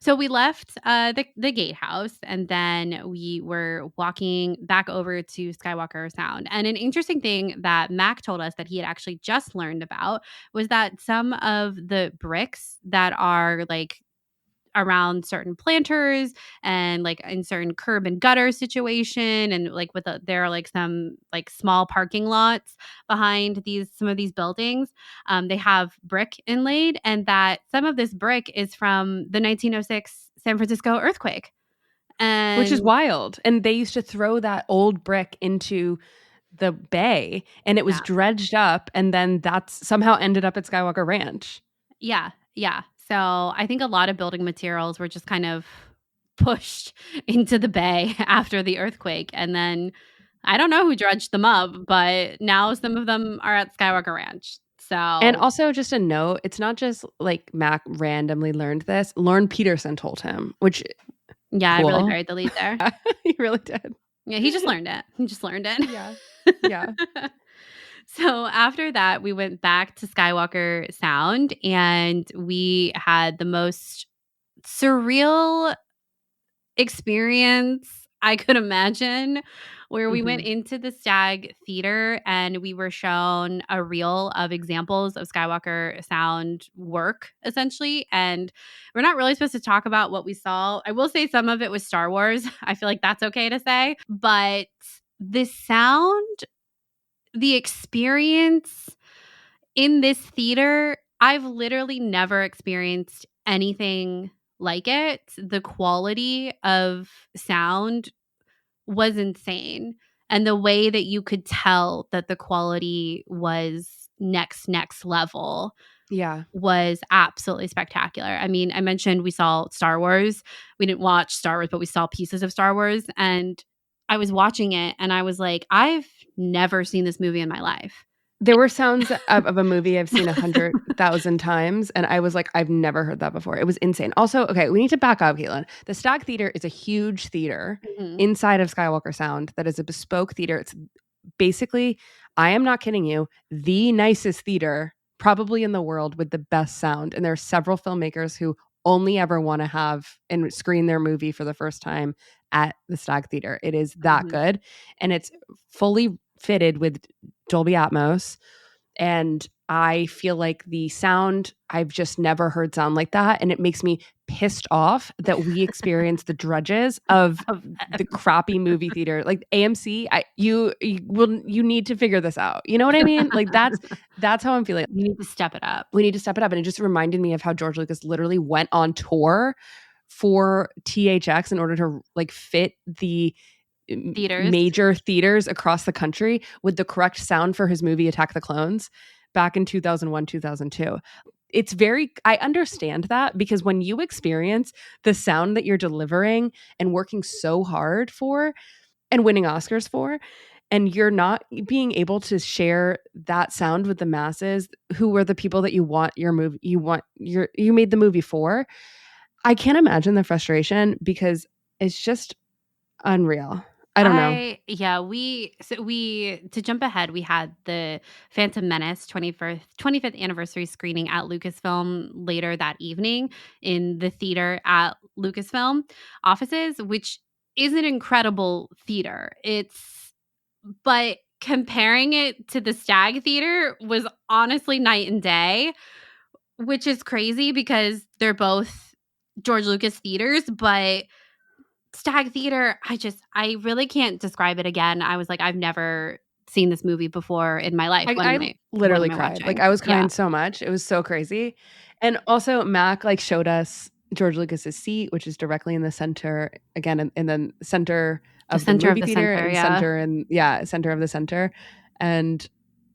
So we left the gatehouse and then we were walking back over to Skywalker Sound. And an interesting thing that Mac told us that he had actually just learned about was that some of the bricks that are like around certain planters and like in certain curb and gutter situation and like there are like some like small parking lots behind some of these buildings. They have brick inlaid, and that some of this brick is from the 1906 San Francisco earthquake. which is And wild. And they used to throw that old brick into the bay and it was yeah, dredged up and then that's somehow ended up at Skywalker Ranch. yeah, yeah. So I think a lot of building materials were just kind of pushed into the bay after the earthquake, and then I don't know who dredged them up, but now some of them are at Skywalker Ranch. And So, also just a note, it's not just like Mac randomly learned this. Lauren Peterson told him, which yeah, I really cool. buried the lead there. He really did. Yeah, he just learned it. He just learned it. Yeah. Yeah. So after that, we went back to Skywalker Sound and we had the most surreal experience I could imagine, where we went Mhm. into the Stag Theater and we were shown a reel of examples of Skywalker Sound work, essentially. And we're not really supposed to talk about what we saw. I will say some of it was Star Wars. I feel like that's okay to say. But the sound, the experience in this theater, I've literally never experienced anything like it. The quality of sound was insane. And the way that you could tell that the quality was next level Yeah. was absolutely spectacular. I mean, I mentioned we saw Star Wars. We didn't watch Star Wars, but we saw pieces of Star Wars. And I was watching it and I was like, I've never seen this movie in my life. There were sounds of a movie I've seen 100,000 times, and I was like, I've never heard that before. It was insane. Also, okay, we need to back up, Caitlin. The Stag Theater is a huge theater inside of Skywalker Sound that is a bespoke theater. It's basically, I am not kidding you, the nicest theater probably in the world with the best sound. And there are several filmmakers who only ever want to have and screen their movie for the first time at the Stag Theater. It is that good. And it's fully fitted with Dolby Atmos. And I feel like the sound, I've just never heard sound like that. And it makes me pissed off that we experience the drudges of the crappy movie theater. Like AMC, you need to figure this out. You know what I mean? Like that's how I'm feeling. You need to step it up. We need to step it up. And it just reminded me of how George Lucas literally went on tour for THX in order to like fit the major theaters across the country with the correct sound for his movie Attack the Clones back in 2001, 2002. It's I understand that, because when you experience the sound that you're delivering and working so hard for and winning Oscars for, and you're not being able to share that sound with the masses who were the people that you made the movie for, I can't imagine the frustration, because it's just unreal. I don't know. Yeah, to jump ahead, we had the Phantom Menace 25th anniversary screening at Lucasfilm later that evening in the theater at Lucasfilm offices, which is an incredible theater. But comparing it to the Stag Theater was honestly night and day, which is crazy because they're both George Lucas theaters, but Stag Theater, I really can't describe it again. I was like, I've never seen this movie before in my life. I literally cried. Like I was crying so much. It was so crazy. And also Mac like showed us George Lucas's seat, which is directly in the center, again, in the center of the movie theater, and center of the center. And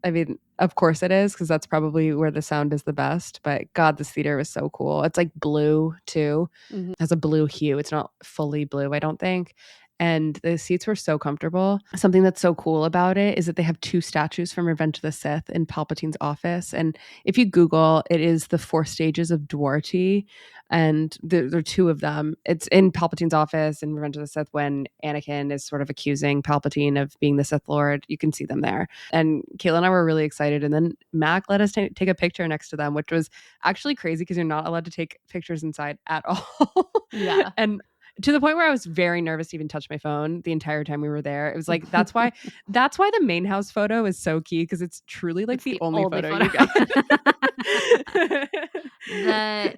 I mean, of course it is, because that's probably where the sound is the best. But God, this theater was so cool. It's like blue too. It has a blue hue. It's not fully blue, I don't think. And the seats were so comfortable. Something that's so cool about it is that they have 2 statues from Revenge of the Sith in Palpatine's office. And if you Google, it is the 4 stages of Duarte. And there are 2 of them. It's in Palpatine's office in Revenge of the Sith when Anakin is sort of accusing Palpatine of being the Sith Lord. You can see them there. And Kayla and I were really excited. And then Mac let us take a picture next to them, which was actually crazy because you're not allowed to take pictures inside at all. Yeah. And to the point where I was very nervous to even touch my phone the entire time we were there. It was like, that's why the main house photo is so key, because it's truly like the only photo you get.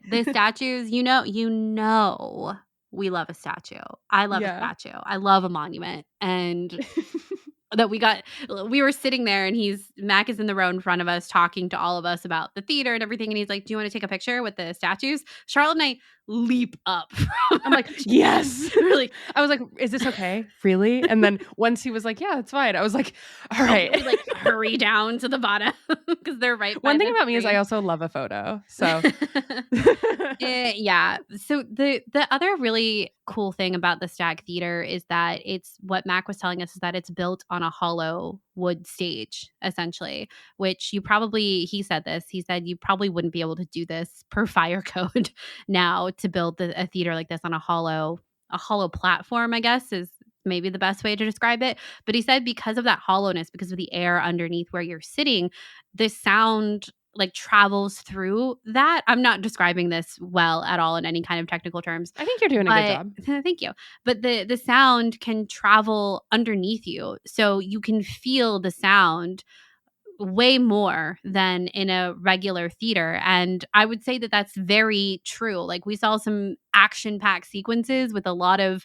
The statues, you know, we love a statue. I love a statue. I love a monument. And that we were sitting there, and Mac is in the row in front of us talking to all of us about the theater and everything. And he's like, do you want to take a picture with the statues? Charlotte and I leap up. I'm like, yes. Really? I was like, is this okay? Really? And then once he was like, yeah, it's fine, I was like, all right. We like hurry down to the bottom because they're right. One thing about me is I also love a photo. So yeah. So the other really cool thing about the Stag Theater is that it's what Mac was telling us is that it's built on a hollow wood stage, essentially, which he said you probably wouldn't be able to do this per fire code now to build a theater like this on a hollow platform, I guess is maybe the best way to describe it. But he said because of that hollowness, because of the air underneath where you're sitting, the sound like travels through that. I'm not describing this well at all in any kind of technical terms. I think you're doing a good job. Thank you. But the sound can travel underneath you. So you can feel the sound way more than in a regular theater. And I would say that that's very true. Like we saw some action-packed sequences with a lot of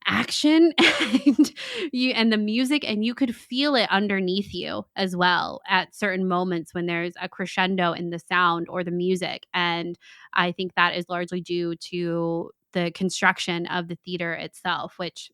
action and the music, and you could feel it underneath you as well at certain moments when there's a crescendo in the sound or the music. And I think that is largely due to the construction of the theater itself, which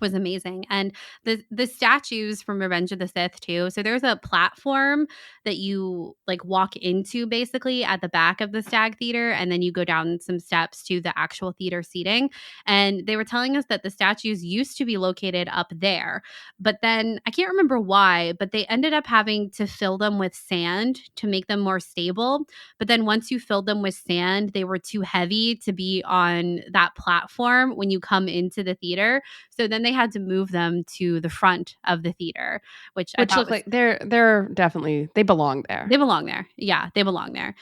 was amazing. And the statues from Revenge of the Sith too. So there's a platform that you like walk into basically at the back of the Stag Theater, and then you go down some steps to the actual theater seating. And they were telling us that the statues used to be located up there, but then I can't remember why, but they ended up having to fill them with sand to make them more stable. But then once you filled them with sand, they were too heavy to be on that platform when you come into the theater. So then they had to move them to the front of the theater, which look like they're definitely, they belong there. They belong there. Yeah, they belong there.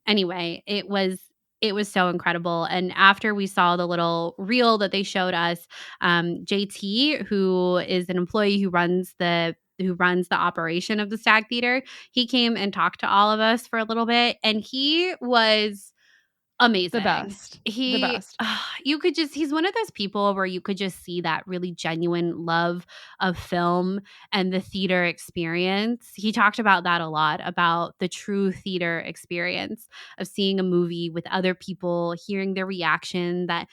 Anyway, it was so incredible. And after we saw the little reel that they showed us, JT, who is an employee who runs the operation of the Stag Theater, he came and talked to all of us for a little bit, and he was amazing. The best. You could just, he's one of those people where you could just see that really genuine love of film and the theater experience. He talked about that a lot, about the true theater experience of seeing a movie with other people, hearing their reaction, that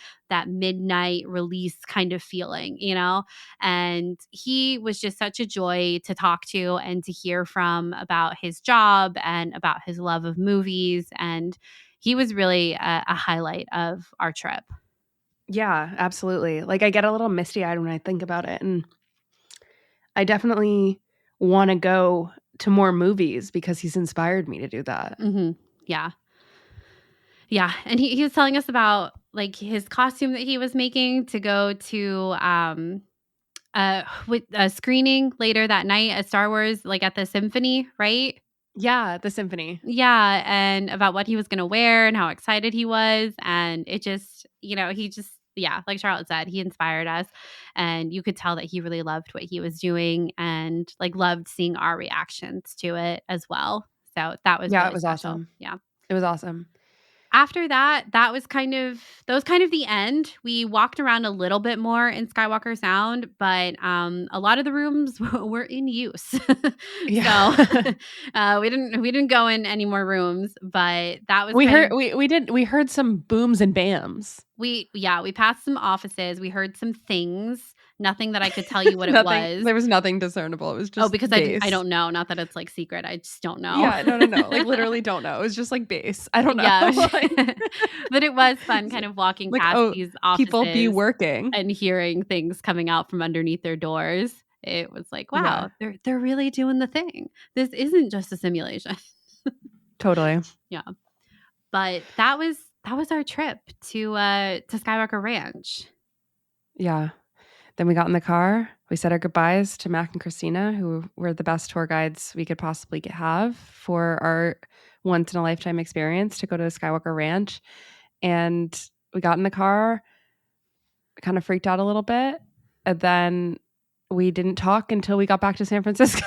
midnight release kind of feeling, you know? And he was just such a joy to talk to and to hear from about his job and about his love of movies. And he was really a highlight of our trip. Yeah, absolutely. Like, I get a little misty-eyed when I think about it, and I definitely want to go to more movies because he's inspired me to do that. Mm-hmm. Yeah. And he was telling us about like his costume that he was making to go to with a screening later that night at Star Wars, like at the Symphony, right? Yeah, the Symphony. Yeah, and about what he was going to wear and how excited he was. And it just, he just, yeah, like Charlotte said, he inspired us. And you could tell that he really loved what he was doing and like loved seeing our reactions to it as well. So that was really it was special. awesome. Yeah. It was awesome. After that was kind of the end. We walked around a little bit more in Skywalker Sound, but a lot of the rooms were in use. Yeah. So we didn't go in any more rooms, but that was we heard some booms and bams. We passed some offices. We heard some things. Nothing that I could tell you what it was. There was nothing discernible. It was just because bass. I don't know. Not that it's like secret. I just don't know. Yeah, no. Like literally don't know. It was just like bass. I don't know. Yeah, but it was fun kind of walking like, past these offices. People be working. And hearing things coming out from underneath their doors. It was like, wow, they're really doing the thing. This isn't just a simulation. Totally. Yeah. But that was our trip to Skywalker Ranch. Yeah. Then we got in the car. We said our goodbyes to Mac and Kristina, who were the best tour guides we could possibly have for our once-in-a-lifetime experience to go to the Skywalker Ranch. And we got in the car, kind of freaked out a little bit. And then we didn't talk until we got back to San Francisco.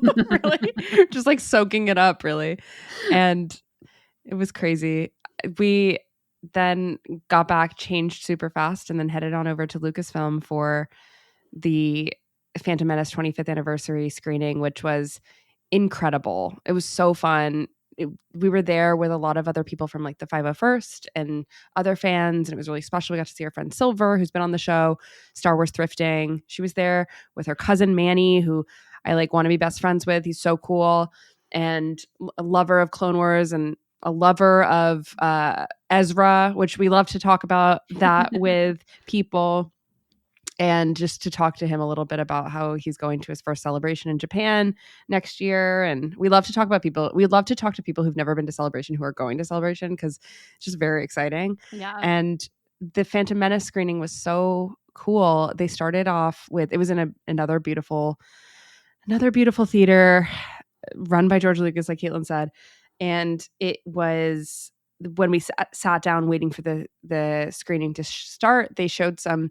Really? Just like soaking it up, really. And it was crazy. We then got back, changed super fast, and then headed on over to Lucasfilm for the Phantom Menace 25th anniversary screening, which was incredible. It was so fun. We were there with a lot of other people from like the 501st and other fans, and it was really special. We got to see our friend Silver, who's been on the show, Star Wars Thrifting. She was there with her cousin Manny, who I like want to be best friends with. He's so cool, and a lover of Clone Wars and a lover of Ezra, which we love to talk about that with people, and just to talk to him a little bit about how he's going to his first celebration in Japan next year. And we love to talk about people. We love to talk to people who've never been to Celebration who are going to Celebration, because it's just very exciting. Yeah. And the Phantom Menace screening was so cool. They started off with, it was in another beautiful theater run by George Lucas, like Caitlin said. And it was when we sat down waiting for the screening to start, they showed some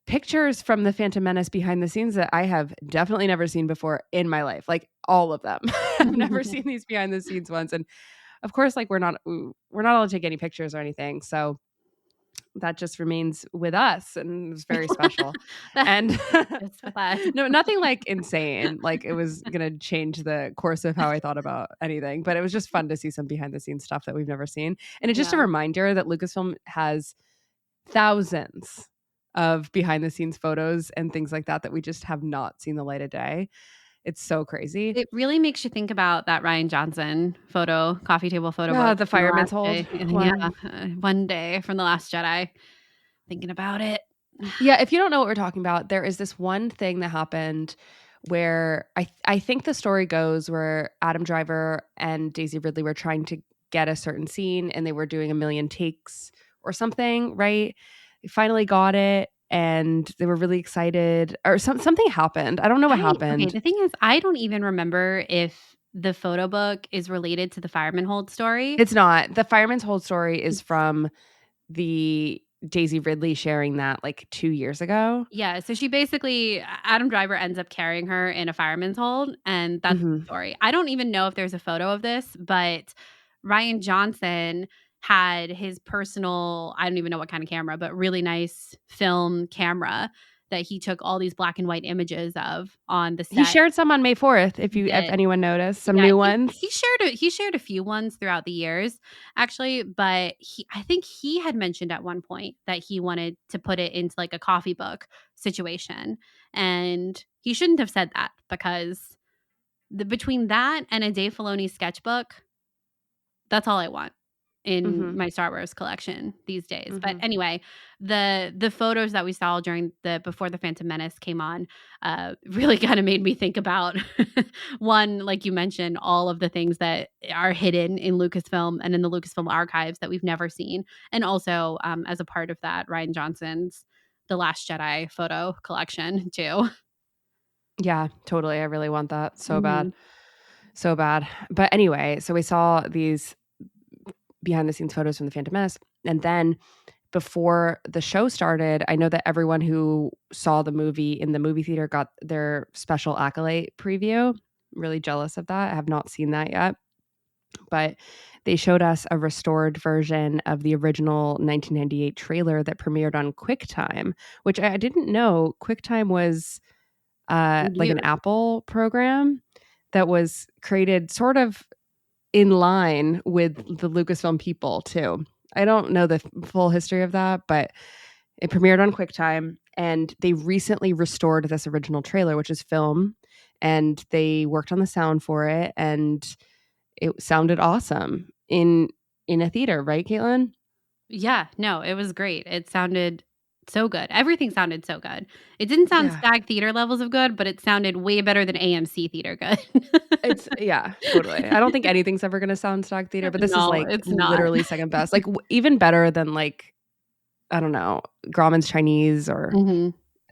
pictures from the Phantom Menace behind the scenes that I have definitely never seen before in my life. Like all of them. I've never seen these behind the scenes ones. And of course, like we're not allowed to take any pictures or anything. So that just remains with us, and it was very special. And no, nothing like insane. Like it was going to change the course of how I thought about anything, but it was just fun to see some behind the scenes stuff that we've never seen. And it's just a reminder that Lucasfilm has thousands of behind the scenes photos and things like that we just have not seen the light of day. It's so crazy. It really makes you think about that Rian Johnson coffee table photo book. The fireman's hold. One day from The Last Jedi. Thinking about it. Yeah, if you don't know what we're talking about, there is this one thing that happened where I think the story goes where Adam Driver and Daisy Ridley were trying to get a certain scene and they were doing a million takes or something, right? They finally got it and they were really excited, or something happened. I don't know what happened. Okay, the thing is, I don't even remember if the photo book is related to the Fireman Hold story. It's not. The Fireman's Hold story is from the Daisy Ridley sharing that like 2 years ago. Yeah, so she basically, Adam Driver ends up carrying her in a fireman's hold, and that's the story. I don't even know if there's a photo of this, but Rian Johnson had his personal, I don't even know what kind of camera, but really nice film camera that he took all these black and white images of on the set. He shared some on May 4th, if anyone noticed, some new ones. He shared a few ones throughout the years, actually, but I think he had mentioned at one point that he wanted to put it into like a coffee book situation. And he shouldn't have said that, because between that and a Dave Filoni sketchbook, that's all I want in my Star Wars collection these days. But anyway, the photos that we saw before the Phantom Menace came on really kind of made me think about one, like you mentioned, all of the things that are hidden in Lucasfilm and in the Lucasfilm archives that we've never seen. And also as a part of that, Rian Johnson's The Last Jedi photo collection too. Yeah, totally. I really want that so bad. So bad. But anyway, so we saw these behind the scenes photos from the Phantom Menace. And then before the show started, I know that everyone who saw the movie in the movie theater got their special Acolyte preview. Really jealous of that. I have not seen that yet. But they showed us a restored version of the original 1998 trailer that premiered on QuickTime, which I didn't know QuickTime was like an Apple program that was created sort of in line with the Lucasfilm people too. I don't know the full history of that, but it premiered on QuickTime, and they recently restored this original trailer, which is film, and they worked on the sound for it, and it sounded awesome in a theater, right, Caitlin? Yeah, no, it was great. It sounded so good. Everything sounded so good. It didn't sound SAG theater levels of good, but it sounded way better than AMC theater good. It's totally. I don't think anything's ever going to sound SAG theater, but this is like literally second best. Like even better than like, I don't know, Grauman's Chinese or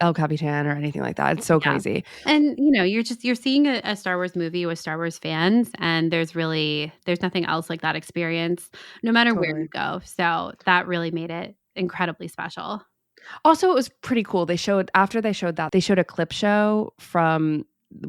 El Capitan or anything like that. It's so crazy. And you're seeing a Star Wars movie with Star Wars fans, and there's nothing else like that experience, no matter where you go. So that really made it incredibly special. Also, it was pretty cool. After they showed a clip show from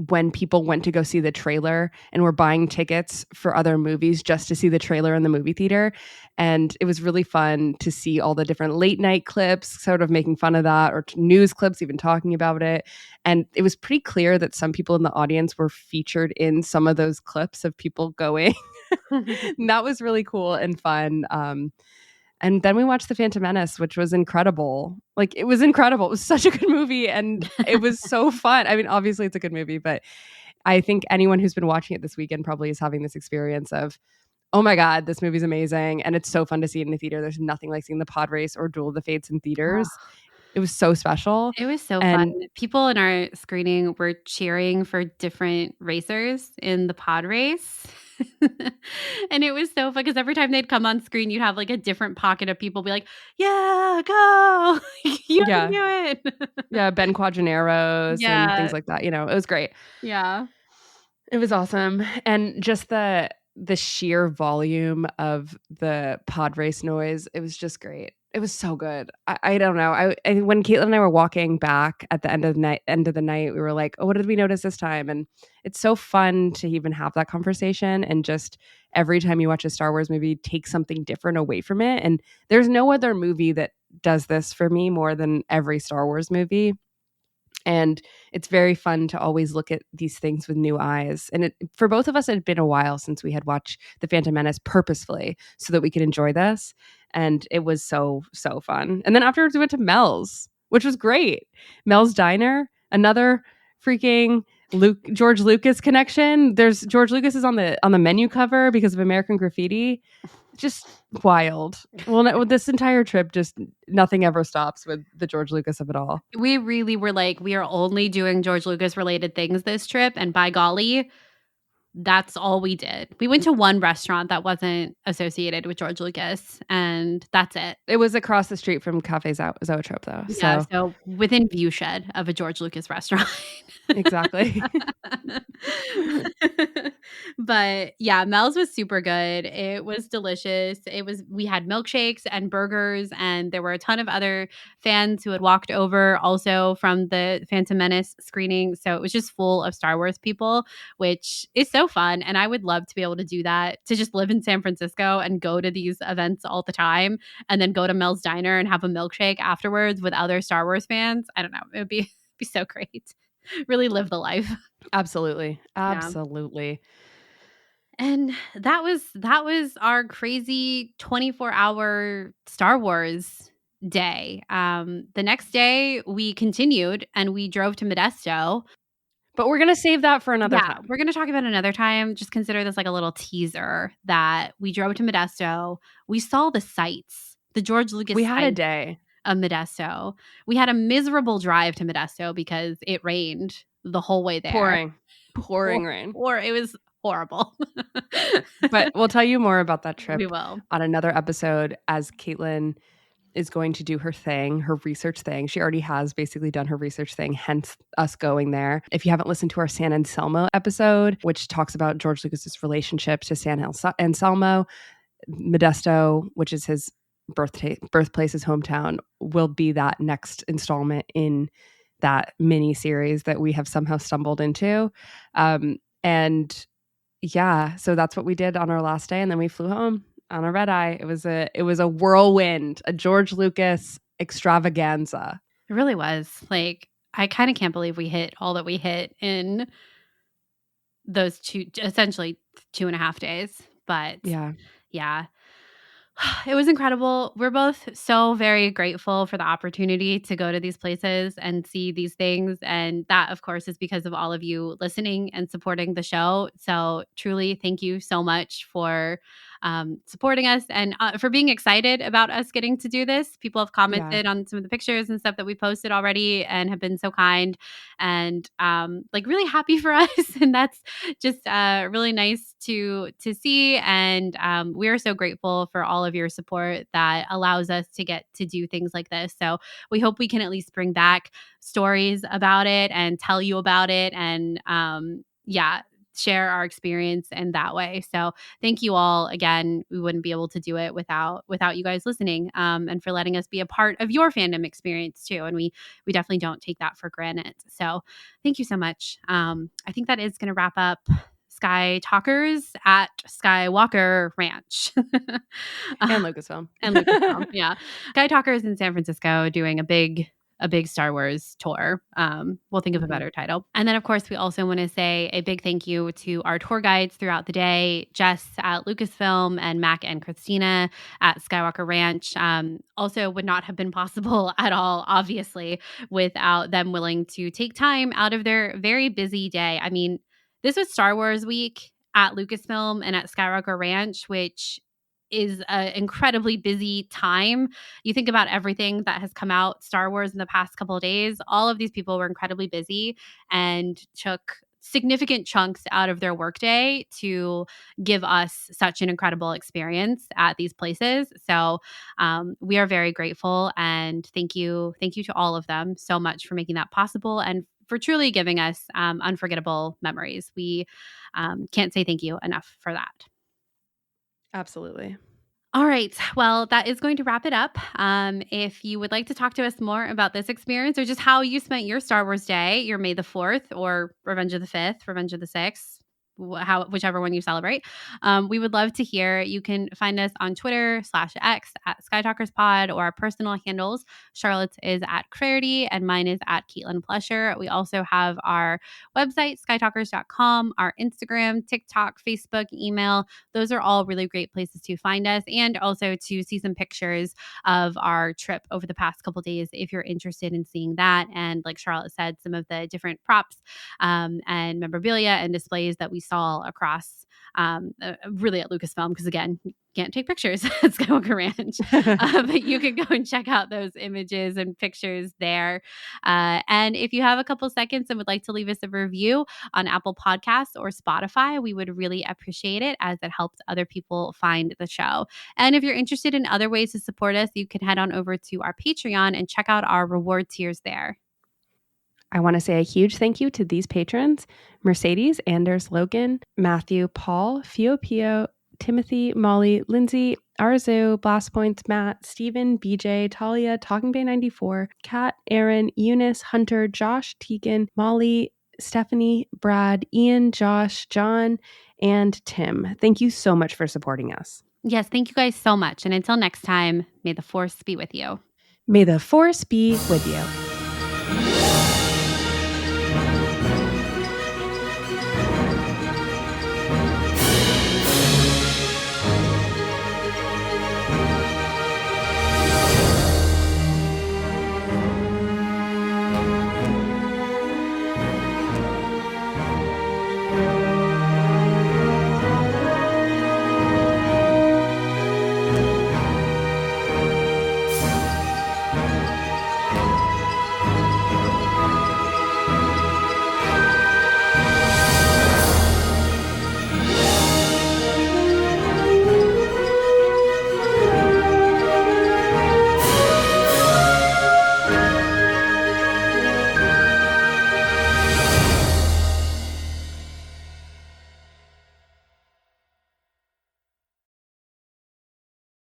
when people went to go see the trailer and were buying tickets for other movies just to see the trailer in the movie theater. And it was really fun to see all the different late night clips, sort of making fun of that, or news clips, even talking about it. And it was pretty clear that some people in the audience were featured in some of those clips of people going. And that was really cool and fun. And then we watched The Phantom Menace, which was incredible. Like, it was incredible. It was such a good movie, and it was so fun. I mean, obviously it's a good movie, but I think anyone who's been watching it this weekend probably is having this experience of, oh my God, this movie's amazing. And it's so fun to see it in the theater. There's nothing like seeing the pod race or Duel of the Fates in theaters. It was so special. It was so fun. People in our screening were cheering for different racers in the pod race. And it was so fun because every time they'd come on screen, you'd have like a different pocket of people be like, yeah, go. You can do it. Yeah, Ben Quadraneros and things like that. It was great. Yeah. It was awesome. And just the sheer volume of the pod race noise, it was just great. It was so good. I don't know. I when Caitlin and I were walking back at the end of the night, we were like, oh, what did we notice this time? And it's so fun to even have that conversation, and just every time you watch a Star Wars movie, take something different away from it. And there's no other movie that does this for me more than every Star Wars movie. And it's very fun to always look at these things with new eyes. And for both of us, it had been a while since we had watched The Phantom Menace purposefully so that we could enjoy this. And it was so, so fun. And then afterwards, we went to Mel's, which was great. Mel's Diner, another freaking George Lucas connection. There's George Lucas is on the menu cover because of American Graffiti. Just wild. Well, this entire trip, just nothing ever stops with the George Lucas of it all. We really were like, we are only doing George Lucas related things this trip, and by golly, that's all we did. We went to one restaurant that wasn't associated with George Lucas, and that's it. It was across the street from Cafe Zoetrope, though. Yeah, so within viewshed of a George Lucas restaurant. Exactly. But yeah, Mel's was super good. It was delicious. We had milkshakes and burgers, and there were a ton of other fans who had walked over also from the Phantom Menace screening. So it was just full of Star Wars people, which is so fun. And I would love to be able to do that, to just live in San Francisco and go to these events all the time, and then go to Mel's Diner and have a milkshake afterwards with other Star Wars fans. I don't know. It would be so great. Really live the life. Absolutely. Yeah. Absolutely. And that was our crazy 24-hour Star Wars day. The next day we continued and we drove to Modesto. But we're going to save that for another time. We're going to talk about another time. Just consider this like a little teaser that we drove to Modesto. We saw the sights, the George Lucas We had a sites day of Modesto. We had a miserable drive to Modesto because it rained the whole way there. Pouring rain. Or it was horrible. But we'll tell you more about that trip We will. on another episode, as Caitlin is going to do her thing, her research thing. She already has basically done her research thing, hence us going there. If you haven't listened to our San Anselmo episode, which talks about George Lucas's relationship to San Anselmo, Modesto, which is his birthplace, his hometown, will be that next installment in that mini series that we have somehow stumbled into. And yeah, so that's what we did on our last day, and then we flew home on a red eye. It was a whirlwind, a George Lucas extravaganza. It really was. Like, I kind of can't believe we hit all that we hit in those essentially 2.5 days. But yeah. It was incredible. We're both so very grateful for the opportunity to go to these places and see these things. And that, of course, is because of all of you listening and supporting the show. So truly, thank you so much for supporting us and for being excited about us getting to do this. People have commented on some of the pictures and stuff that we posted already and have been so kind and like really happy for us. And that's just really nice to see. And we are so grateful for all of your support that allows us to get to do things like this. So we hope we can at least bring back stories about it and tell you about it and share our experience in that way. So thank you all again. We wouldn't be able to do it without you guys listening and for letting us be a part of your fandom experience too. And we definitely don't take that for granted. So thank you so much. I think that is going to wrap up Skytalkers at Skywalker Ranch. And Lucasfilm. Yeah. Skytalkers in San Francisco doing a big Star Wars tour. We'll think of a better title. And then, of course, we also want to say a big thank you to our tour guides throughout the day, Jess at Lucasfilm and Mac and Kristina at Skywalker Ranch. Also would not have been possible at all, obviously, without them willing to take time out of their very busy day. I mean, this was Star Wars week at Lucasfilm and at Skywalker Ranch, which is an incredibly busy time. You think about everything that has come out Star Wars in the past couple of days. All of these people were incredibly busy and took significant chunks out of their workday to give us such an incredible experience at these places. So we are very grateful, and thank you to all of them so much for making that possible and for truly giving us unforgettable memories. We can't say thank you enough for that. Absolutely. All right. Well, that is going to wrap it up. If you would like to talk to us more about this experience or just how you spent your Star Wars day, your May the 4th or Revenge of the 5th, Revenge of the 6th, whichever one you celebrate. We would love to hear. You can find us on Twitter /X at SkyTalkersPod, or our personal handles. Charlotte's is at Clarity and mine is at Caitlin Plusher. We also have our website, skytalkers.com, our Instagram, TikTok, Facebook, email. Those are all really great places to find us, and also to see some pictures of our trip over the past couple days if you're interested in seeing that. And like Charlotte said, some of the different props and memorabilia and displays that we saw across really at Lucasfilm, because again, you can't take pictures at Skywalker Ranch, but you can go and check out those images and pictures there. And if you have a couple seconds and would like to leave us a review on Apple Podcasts or Spotify, we would really appreciate it, as it helps other people find the show. And if you're interested in other ways to support us, you can head on over to our Patreon and check out our reward tiers there. I want to say a huge thank you to these patrons: Mercedes, Anders, Logan, Matthew, Paul, Fio Pio, Timothy, Molly, Lindsay, Arzu, Blast Points, Matt, Steven, BJ, Talia, Talking Bay 94, Kat, Aaron, Eunice, Hunter, Josh, Tegan, Molly, Stephanie, Brad, Ian, Josh, John, and Tim. Thank you so much for supporting us. Yes, thank you guys so much. And until next time, may the Force be with you. May the Force be with you.